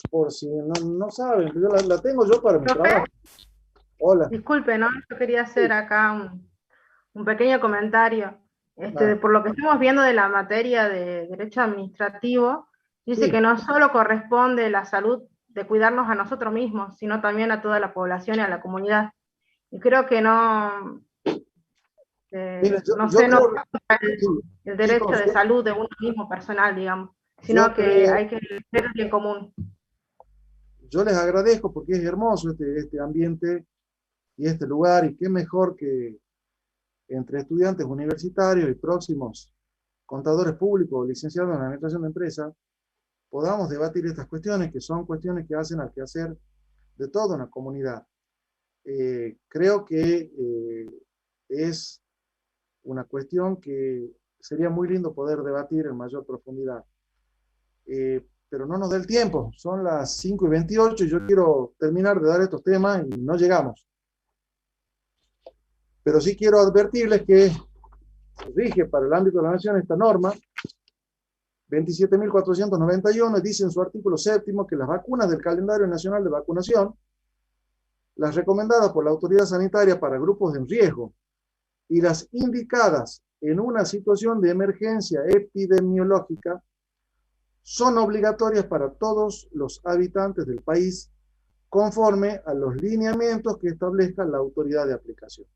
por si no saben, yo la tengo yo para mi trabajo. Hola. Disculpe, ¿no? Yo quería hacer acá un pequeño comentario. Por lo que estamos viendo de la materia de derecho administrativo, dice que no solo corresponde la salud de cuidarnos a nosotros mismos, sino también a toda la población y a la comunidad. Y creo que no, Mire, el derecho de salud de uno mismo personal, digamos, sino que hay que ver el bien común. Yo les agradezco porque es hermoso este ambiente y este lugar, y qué mejor que entre estudiantes universitarios y próximos contadores públicos, licenciados en administración de empresas, podamos debatir estas cuestiones, que son cuestiones que hacen al quehacer de toda una comunidad. Creo que es una cuestión que sería muy lindo poder debatir en mayor profundidad. Pero no nos da el tiempo, son las 5:28 y yo quiero terminar de dar estos temas y no llegamos. Pero sí quiero advertirles que rige para el ámbito de la nación esta norma 27.491, dice en su artículo 7º que las vacunas del calendario nacional de vacunación, las recomendadas por la autoridad sanitaria para grupos en riesgo y las indicadas en una situación de emergencia epidemiológica, son obligatorias para todos los habitantes del país conforme a los lineamientos que establezca la autoridad de aplicación.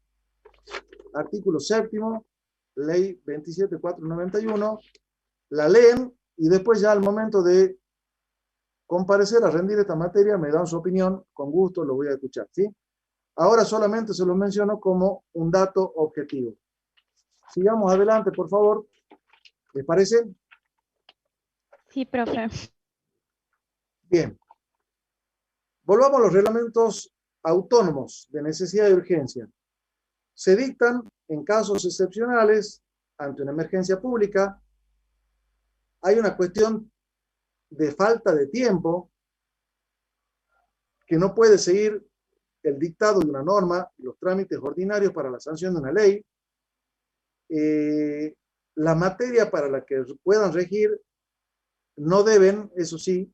Artículo 7º, ley 27.491, la leen y después ya al momento de comparecer a rendir esta materia me dan su opinión, con gusto lo voy a escuchar, ¿sí? Ahora solamente se los menciono como un dato objetivo. Sigamos adelante, por favor. ¿Les parece? Sí, profe. Bien. Volvamos a los reglamentos autónomos de necesidad y urgencia. Se dictan en casos excepcionales ante una emergencia pública. Hay una cuestión de falta de tiempo que no puede seguir el dictado de una norma y los trámites ordinarios para la sanción de una ley. La materia para la que puedan regir no deben, eso sí,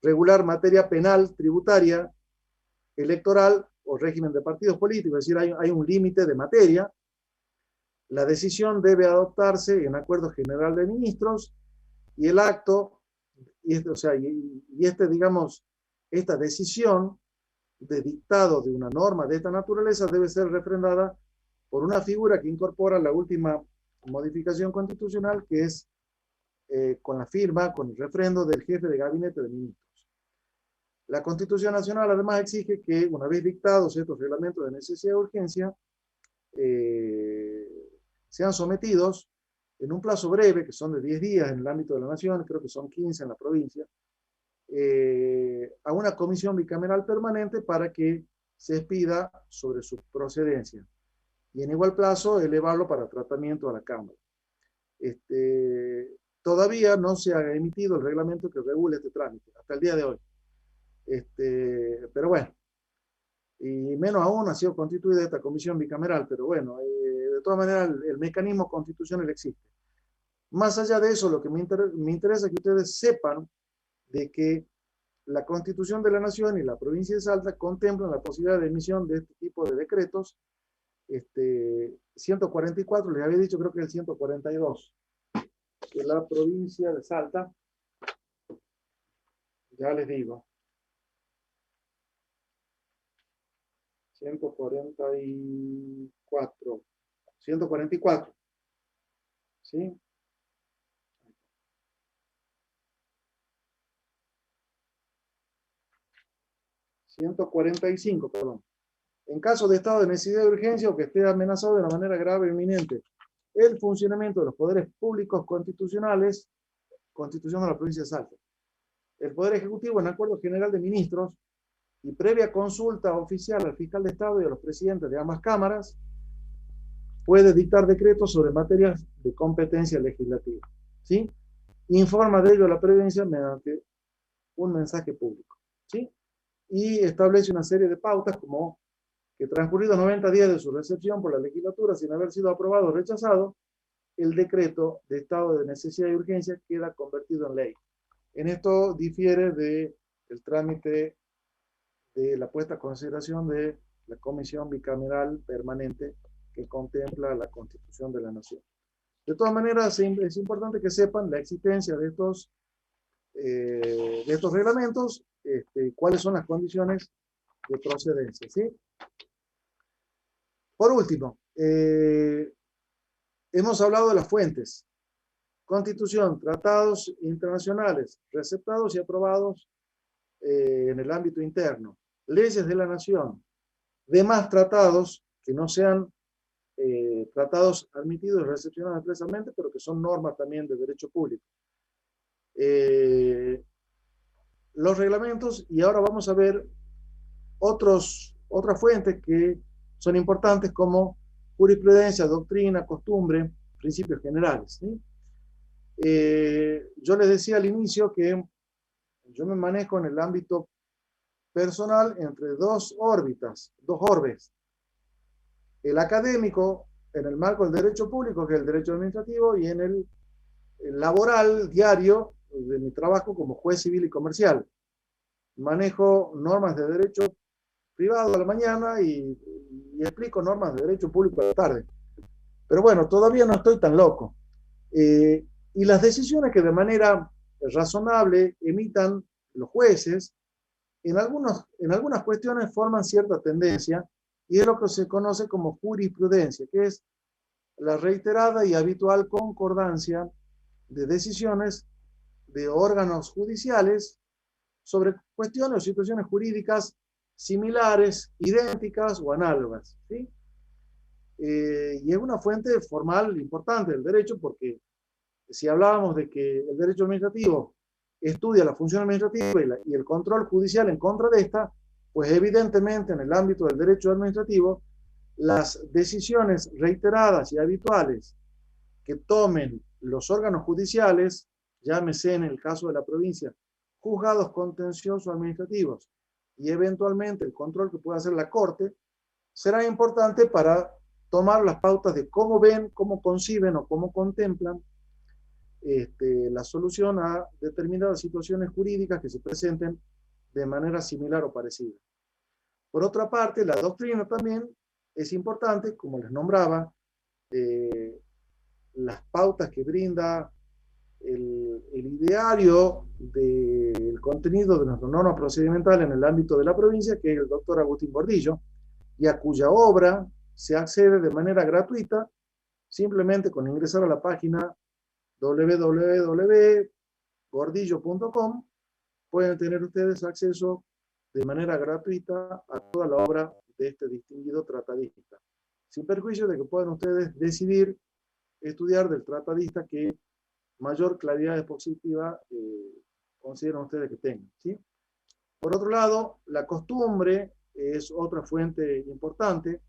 regular materia penal, tributaria, electoral o régimen de partidos políticos, es decir, hay un límite de materia. La decisión debe adoptarse en acuerdo general de ministros y el acto, digamos, esta decisión de dictado de una norma de esta naturaleza debe ser refrendada por una figura que incorpora la última modificación constitucional, que es con la firma, con el refrendo del jefe de gabinete de ministros. La Constitución Nacional además exige que, una vez dictados estos reglamentos de necesidad y urgencia, sean sometidos en un plazo breve, que son de 10 días en el ámbito de la nación, creo que son 15 en la provincia, a una comisión bicameral permanente para que se expida sobre su procedencia. Y en igual plazo, elevarlo para tratamiento a la Cámara. Todavía no se ha emitido el reglamento que regule este trámite, hasta el día de hoy. Pero bueno, y menos aún ha sido constituida esta comisión bicameral, pero bueno, de todas maneras el mecanismo constitucional existe. Más allá de eso, lo que me interesa es que ustedes sepan de que la Constitución de la Nación y la provincia de Salta contemplan la posibilidad de emisión de este tipo de decretos. 144, les había dicho, creo que es el 142 de la provincia de Salta. Ya les digo. 144. ¿Sí? 145, perdón. En caso de estado de necesidad de urgencia o que esté amenazado de una manera grave e inminente el funcionamiento de los poderes públicos constitucionales, Constitución de la provincia de Salta. El Poder Ejecutivo, en acuerdo general de ministros y previa consulta oficial al fiscal de Estado y a los presidentes de ambas cámaras, puede dictar decretos sobre materias de competencia legislativa. ¿Sí? Informa de ello a la presidencia mediante un mensaje público. ¿Sí? Y establece una serie de pautas como que transcurridos 90 días de su recepción por la legislatura sin haber sido aprobado o rechazado, el decreto de estado de necesidad y urgencia queda convertido en ley. En esto difiere del trámite de la puesta a consideración de la comisión bicameral permanente que contempla la Constitución de la Nación. De todas maneras, es importante que sepan la existencia de estos reglamentos, cuáles son las condiciones de procedencia, ¿sí? Por último, hemos hablado de las fuentes. Constitución, tratados internacionales, receptados y aprobados en el ámbito interno, leyes de la nación, demás tratados que no sean tratados admitidos y recepcionados expresamente, pero que son normas también de derecho público. Los reglamentos, y ahora vamos a ver otras fuentes que son importantes como jurisprudencia, doctrina, costumbre, principios generales, ¿sí? Yo les decía al inicio que yo me manejo en el ámbito personal entre dos órbitas, dos orbes. El académico, en el marco del derecho público, que es el derecho administrativo, y en el laboral diario de mi trabajo como juez civil y comercial. Manejo normas de derecho privado a la mañana y explico normas de derecho público a la tarde. Pero bueno, todavía no estoy tan loco. Y las decisiones que de manera razonable emitan los jueces, en algunas cuestiones forman cierta tendencia, y es lo que se conoce como jurisprudencia, que es la reiterada y habitual concordancia de decisiones de órganos judiciales sobre cuestiones o situaciones jurídicas similares, idénticas o análogas, ¿sí? Y es una fuente formal importante del derecho, porque si hablábamos de que el derecho administrativo estudia la función administrativa y el control judicial en contra de esta, pues evidentemente en el ámbito del derecho administrativo, las decisiones reiteradas y habituales que tomen los órganos judiciales, llámese en el caso de la provincia, juzgados contenciosos administrativos, y eventualmente el control que pueda hacer la Corte, será importante para tomar las pautas de cómo ven, cómo conciben o cómo contemplan la solución a determinadas situaciones jurídicas que se presenten de manera similar o parecida. Por otra parte, la doctrina también es importante, como les nombraba, las pautas que brinda el ideario del contenido de nuestra norma procedimental en el ámbito de la provincia, que es el doctor Agustín Gordillo, y a cuya obra se accede de manera gratuita, simplemente con ingresar a la página www.gordillo.com, pueden tener ustedes acceso de manera gratuita a toda la obra de este distinguido tratadista, sin perjuicio de que puedan ustedes decidir estudiar del tratadista que mayor claridad expositiva consideran ustedes que tengan, ¿sí? Por otro lado, la costumbre es otra fuente importante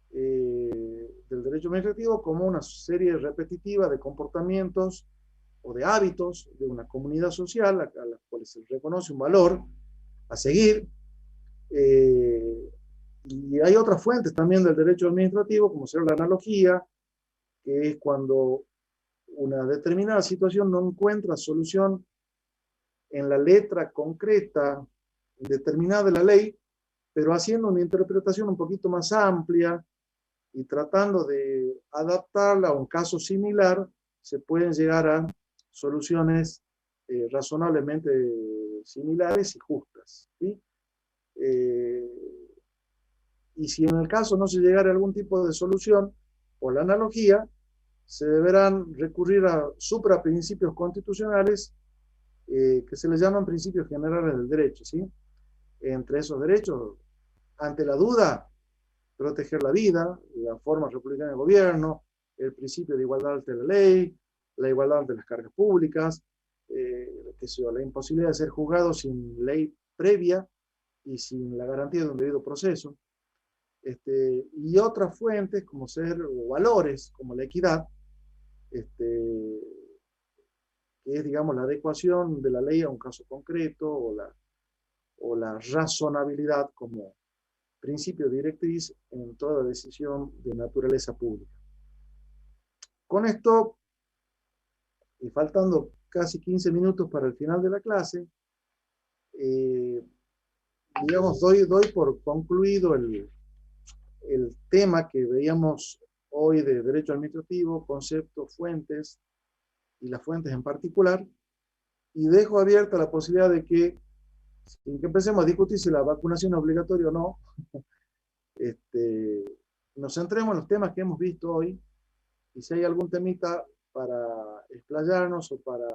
del derecho administrativo, como una serie repetitiva de comportamientos o de hábitos de una comunidad social a las cuales se reconoce un valor a seguir. Y hay otras fuentes también del derecho administrativo, como será la analogía, que es cuando una determinada situación no encuentra solución en la letra concreta determinada de la ley, pero haciendo una interpretación un poquito más amplia y tratando de adaptarla a un caso similar, se pueden llegar a soluciones razonablemente similares y justas, ¿sí? Y si en el caso no se llegara a algún tipo de solución, por la analogía, se deberán recurrir a supraprincipios constitucionales que se les llaman principios generales del derecho, ¿sí? Entre esos derechos, ante la duda, proteger la vida, la forma republicana de gobierno, el principio de igualdad ante la ley, la igualdad ante las cargas públicas, la imposibilidad de ser juzgado sin ley previa y sin la garantía de un debido proceso, y otras fuentes como o valores como la equidad, que es, digamos, la adecuación de la ley a un caso concreto, o la razonabilidad como principio directriz en toda decisión de naturaleza pública. Con esto, y faltando casi 15 minutos para el final de la clase, digamos, doy por concluido el tema que veíamos hoy de derecho administrativo, conceptos, fuentes, y las fuentes en particular, y dejo abierta la posibilidad de que, sin que empecemos a discutir si la vacunación es obligatoria o no, nos centremos en los temas que hemos visto hoy, y si hay algún temita para explayarnos o para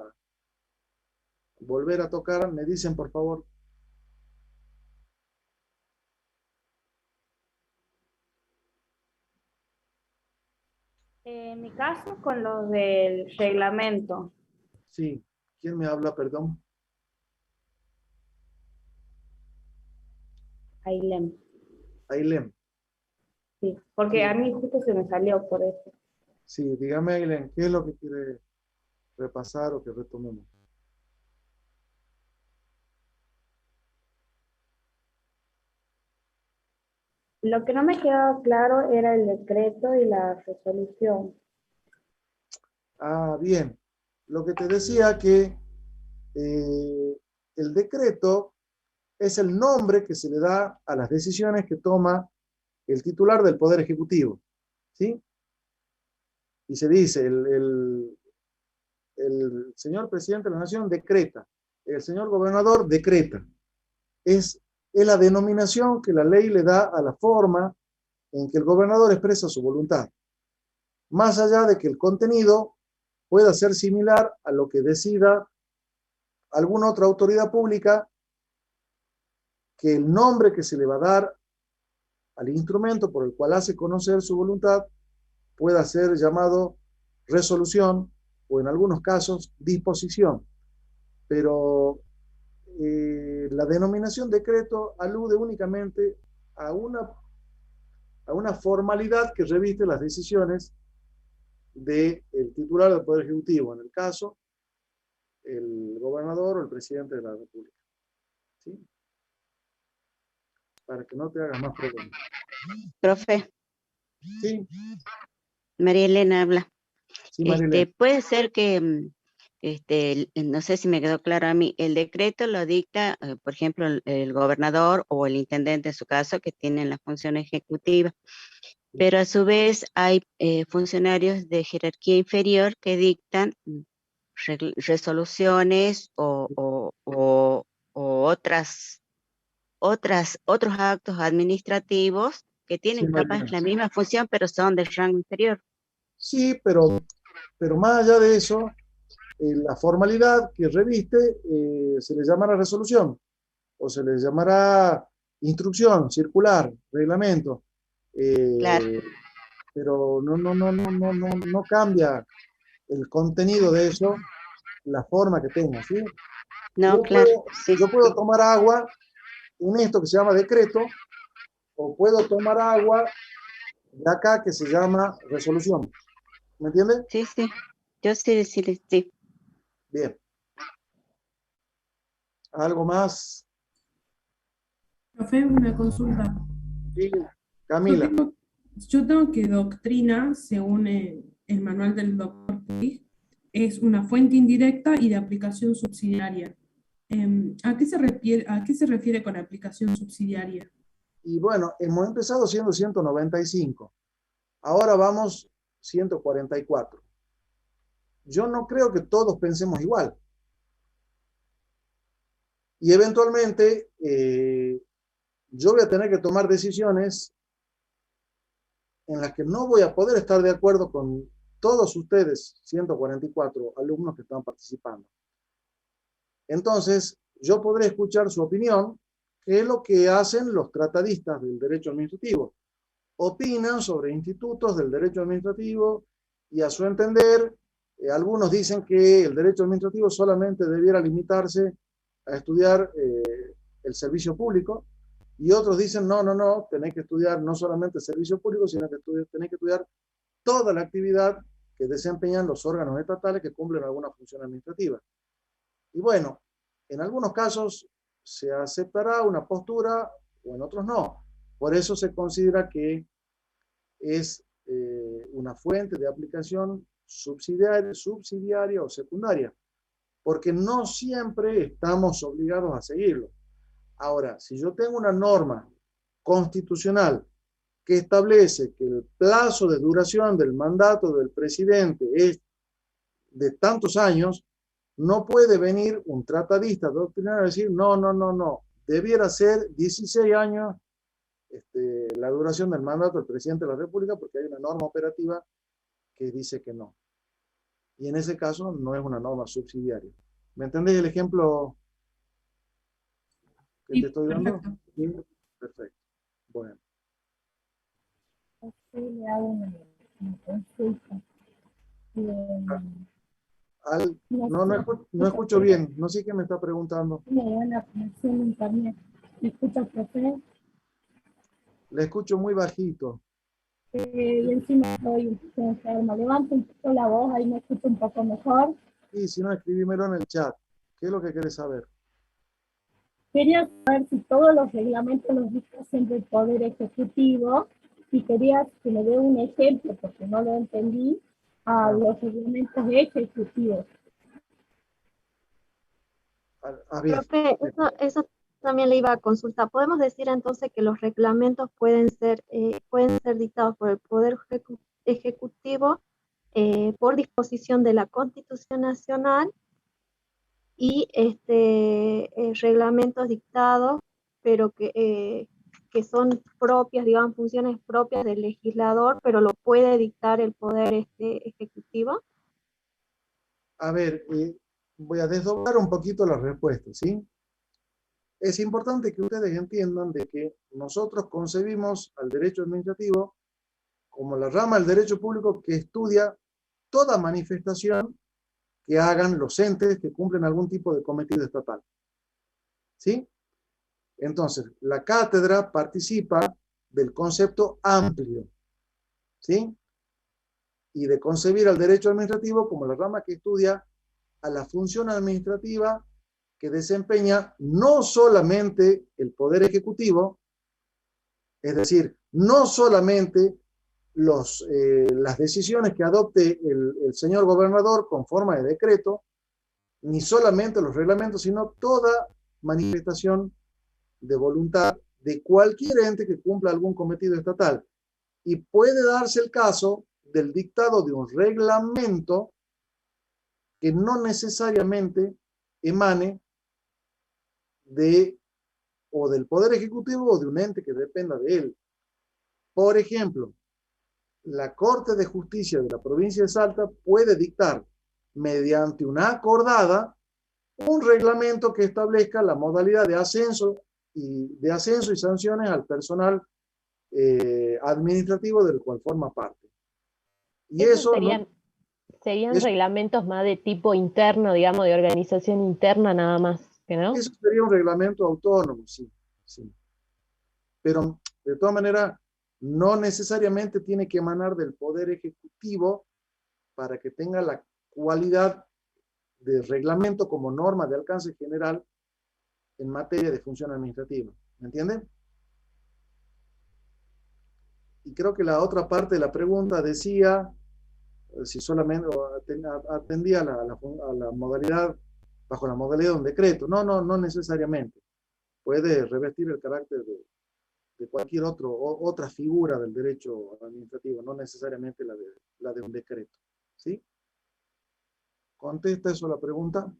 volver a tocar, me dicen por favor. En mi caso, con lo del reglamento. Sí, ¿quién me habla, perdón? Ailem. Ailem. Sí, porque a mí justo se me salió por eso. Sí, dígame, Ailem, ¿qué es lo que quiere repasar o que retomemos? Lo que no me quedaba claro era el decreto y la resolución. Ah, bien. Lo que te decía que el decreto es el nombre que se le da a las decisiones que toma el titular del Poder Ejecutivo, ¿sí? Y se dice, el señor presidente de la Nación decreta, el señor gobernador decreta. Es la denominación que la ley le da a la forma en que el gobernador expresa su voluntad, más allá de que el contenido pueda ser similar a lo que decida alguna otra autoridad pública, que el nombre que se le va a dar al instrumento por el cual hace conocer su voluntad pueda ser llamado resolución o en algunos casos disposición. pero la denominación decreto alude únicamente a una formalidad que reviste las decisiones del titular del Poder Ejecutivo, en el caso, el gobernador o el presidente de la República. ¿Sí? Para que no te hagas más problemas. Profe, Sí, María Elena habla. sí, María Elena. Puede ser que, no sé si me quedó claro a mí, el decreto lo dicta, por ejemplo, el gobernador o el intendente en su caso, que tienen la función ejecutiva, pero a su vez hay funcionarios de jerarquía inferior que dictan resoluciones o otros actos administrativos que Sí, tienen María capaz Elena. la misma función, pero son de rango inferior. Sí, pero más allá de eso, la formalidad que reviste se le llamará resolución o se le llamará instrucción, circular, reglamento. Claro. Pero no cambia el contenido de eso, la forma que tenga, ¿sí? No, Yo claro. puedo, Sí, yo puedo tomar agua en esto que se llama decreto, o puedo tomar agua de acá que se llama resolución. ¿Me entiende? sí, sí. Yo sí, sí, sí. Bien. ¿Algo más? Profe, una consulta. Sí, Camila. Yo tengo que doctrina, según el manual del doctor Puig, es una fuente indirecta y de aplicación subsidiaria. ¿A qué se refiere con aplicación subsidiaria? Y bueno, hemos empezado siendo 195. Ahora vamos 144. Yo no creo que todos pensemos igual. Y eventualmente yo voy a tener que tomar decisiones en las que no voy a poder estar de acuerdo con todos ustedes, 144 alumnos que están participando. Entonces, yo podré escuchar su opinión, que es lo que hacen los tratadistas del derecho administrativo. Opinan sobre institutos del derecho administrativo y a su entender, algunos dicen que el derecho administrativo solamente debiera limitarse a estudiar el servicio público, y otros dicen, no, tenés que estudiar no solamente el servicio público, sino que tenés que estudiar toda la actividad que desempeñan los órganos estatales que cumplen alguna función administrativa. Y bueno, en algunos casos se aceptará una postura o en otros no. Por eso se considera que es una fuente de aplicación subsidiaria o secundaria, porque no siempre estamos obligados a seguirlo. Ahora, si yo tengo una norma constitucional que establece que el plazo de duración del mandato del presidente es de tantos años, no puede venir un tratadista doctrinario a decir, no, debiera ser 16 años la duración del mandato del presidente de la República, porque hay una norma operativa que dice que no. Y en ese caso no es una norma subsidiaria. ¿Me entendés el ejemplo que te estoy dando? Perfecto. Sí, perfecto. Bueno. Le hago una consulta. No escucho bien. No sé qué me está preguntando. Me da una conexión de internet. ¿Me escucha, profe? Le escucho muy bajito. Y encima estoy enferma. Levanto un poco la voz, ahí me escucho un poco mejor. Y si no, escribímelo en el chat. ¿Qué es lo que querés saber? Quería saber si todos los reglamentos los dicta siempre el Poder Ejecutivo, y quería que me dé un ejemplo, porque no lo entendí, a los reglamentos ejecutivos. Profe, eso también le iba a consultar. ¿Podemos decir entonces que los reglamentos pueden ser dictados por el Poder Ejecutivo por disposición de la Constitución Nacional y reglamentos dictados, pero que son propias, digamos, funciones propias del legislador, pero lo puede dictar el Poder Ejecutivo? A ver, voy a desdoblar un poquito la respuesta, ¿sí? Es importante que ustedes entiendan de que nosotros concebimos al derecho administrativo como la rama del derecho público que estudia toda manifestación que hagan los entes que cumplen algún tipo de cometido estatal. ¿Sí? Entonces, la cátedra participa del concepto amplio, ¿sí? Y de concebir al derecho administrativo como la rama que estudia a la función administrativa que desempeña no solamente el Poder Ejecutivo, es decir, no solamente las decisiones que adopte el señor gobernador con forma de decreto, ni solamente los reglamentos, sino toda manifestación de voluntad de cualquier ente que cumpla algún cometido estatal. Y puede darse el caso del dictado de un reglamento que no necesariamente emane o del Poder Ejecutivo o de un ente que dependa de él. Por ejemplo, la Corte de Justicia de la provincia de Salta puede dictar, mediante una acordada, un reglamento que establezca la modalidad de ascenso y sanciones al personal administrativo del cual forma parte. Y eso serían reglamentos más de tipo interno, digamos, de organización interna nada más, ¿no? Eso sería un reglamento autónomo, sí. Pero, de todas maneras, no necesariamente tiene que emanar del Poder Ejecutivo para que tenga la cualidad de reglamento como norma de alcance general en materia de función administrativa. ¿Me entienden? Y creo que la otra parte de la pregunta decía si solamente atendía a la modalidad, bajo la modalidad de un decreto. No necesariamente. Puede revestir el carácter de cualquier otra figura del derecho administrativo, no necesariamente la de un decreto. ¿Sí? ¿Contesta eso la pregunta?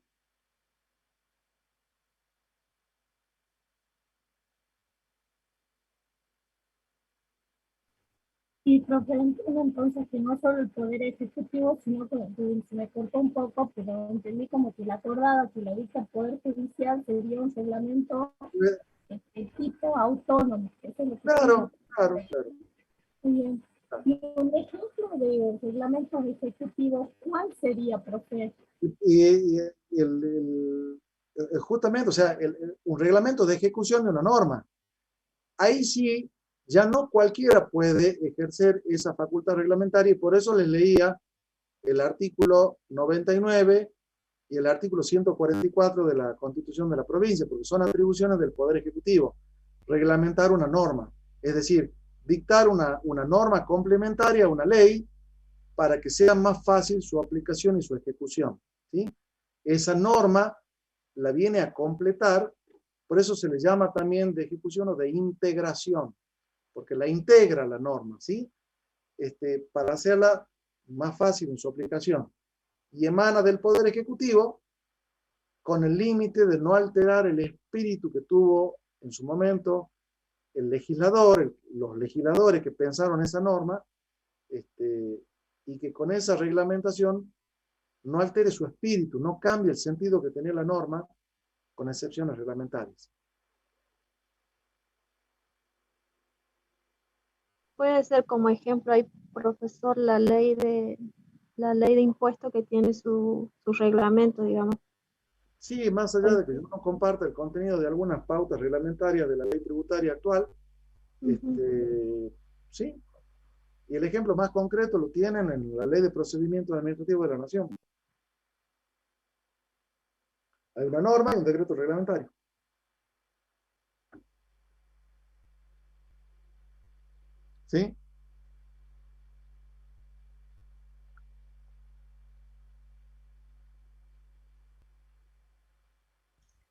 Y profe, entiendo entonces que no solo el Poder Ejecutivo, sino que se me cortó un poco, pero entendí como que la acordada que la dicta el Poder Judicial sería un reglamento de tipo autónomo. Eso es lo que claro. Muy bien. Y un ejemplo de reglamentos ejecutivos, ¿cuál sería, profe? Justamente, o sea, un reglamento de ejecución de una norma. Ahí sí, ya no cualquiera puede ejercer esa facultad reglamentaria, y por eso les leía el artículo 99 y el artículo 144 de la Constitución de la provincia, porque son atribuciones del Poder Ejecutivo. Reglamentar una norma, es decir, dictar una norma complementaria a una ley para que sea más fácil su aplicación y su ejecución, ¿sí? Esa norma la viene a completar, por eso se le llama también de ejecución o de integración, porque la integra la norma, ¿sí? Para hacerla más fácil en su aplicación. Y emana del Poder Ejecutivo con el límite de no alterar el espíritu que tuvo en su momento el legislador, los legisladores que pensaron esa norma, y que con esa reglamentación no altere su espíritu, no cambie el sentido que tenía la norma, con excepciones reglamentarias. Puede ser como ejemplo ahí, profesor, la ley de impuestos que tiene su reglamento, digamos. Sí, más allá de que yo no comparta el contenido de algunas pautas reglamentarias de la ley tributaria actual, sí. Y el ejemplo más concreto lo tienen en la Ley de Procedimientos Administrativos de la Nación. Hay una norma y un decreto reglamentario. ¿Sí?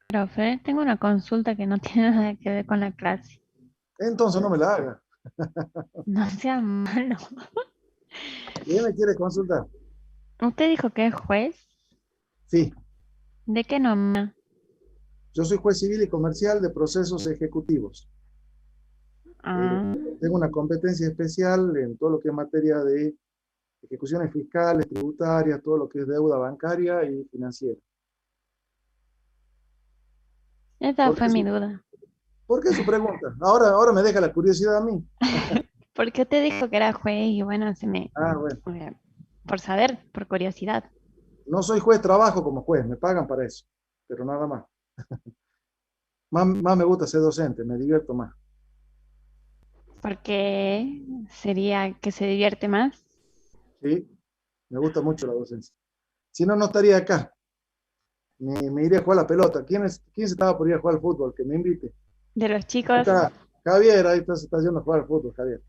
Profe, tengo una consulta que no tiene nada que ver con la clase. Entonces no me la haga. No sea malo. ¿Quién me quiere consultar? ¿Usted dijo que es juez? Sí. ¿De qué norma? Yo soy juez civil y comercial de procesos ejecutivos. Tengo una competencia especial en todo lo que es materia de ejecuciones fiscales, tributarias, todo lo que es deuda bancaria y financiera. Esa fue mi duda. ¿Por qué su pregunta? Ahora me deja la curiosidad a mí. Porque usted dijo que era juez y bueno, se me... Bueno. Por saber, por curiosidad. No soy juez, trabajo como juez, me pagan para eso, pero nada más. Más me gusta ser docente, me divierto más. Porque sería que se divierte más. Sí, me gusta mucho la docencia. Si no, no estaría acá. Me iría a jugar a la pelota. ¿Quién se estaba por ir a jugar al fútbol? Que me invite. De los chicos. Está Javier, ahí se está yendo a jugar al fútbol, Javier.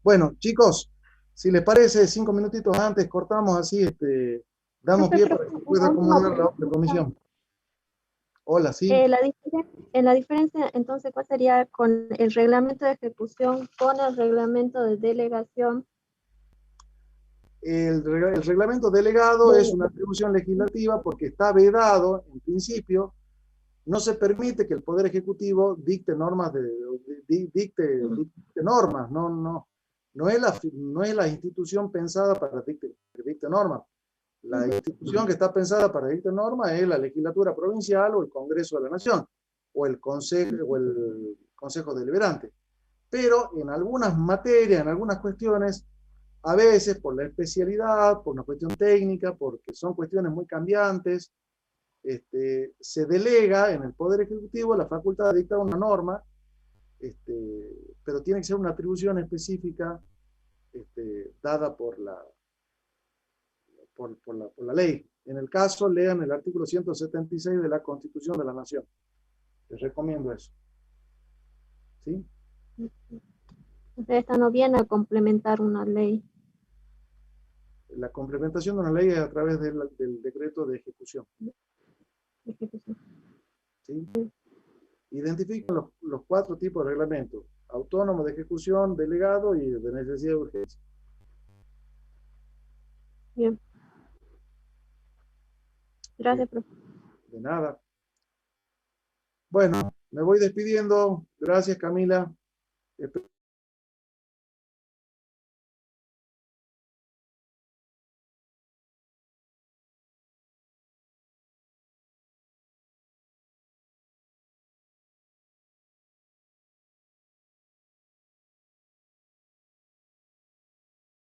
Bueno, chicos, si les parece, 5 minutitos antes cortamos así, damos pie para que pueda acomodar la otra comisión. Hola, sí. En la diferencia, entonces, ¿cuál sería con el reglamento de ejecución con el reglamento de delegación? El reglamento delegado es una atribución legislativa porque está vedado, en principio, no se permite que el Poder Ejecutivo dicte normas, dicte normas, no es la institución pensada para dicte normas. La institución que está pensada para dictar normas es la legislatura provincial o el Congreso de la Nación, o el Consejo Deliberante. Pero en algunas materias, en algunas cuestiones, a veces por la especialidad, por una cuestión técnica, porque son cuestiones muy cambiantes, se delega en el Poder Ejecutivo la facultad de dictar una norma, pero tiene que ser una atribución específica dada por la ley. En el caso, lean el artículo 176 de la Constitución de la Nación. Les recomiendo eso. ¿Sí? Esta no viene a complementar una ley. La complementación de una ley es a través del decreto de ejecución. ¿Sí? Identifican los 4 tipos de reglamentos: autónomo, de ejecución, delegado y de necesidad de urgencia. Bien. Gracias, profe. De nada. Bueno, me voy despidiendo. Gracias, Camila.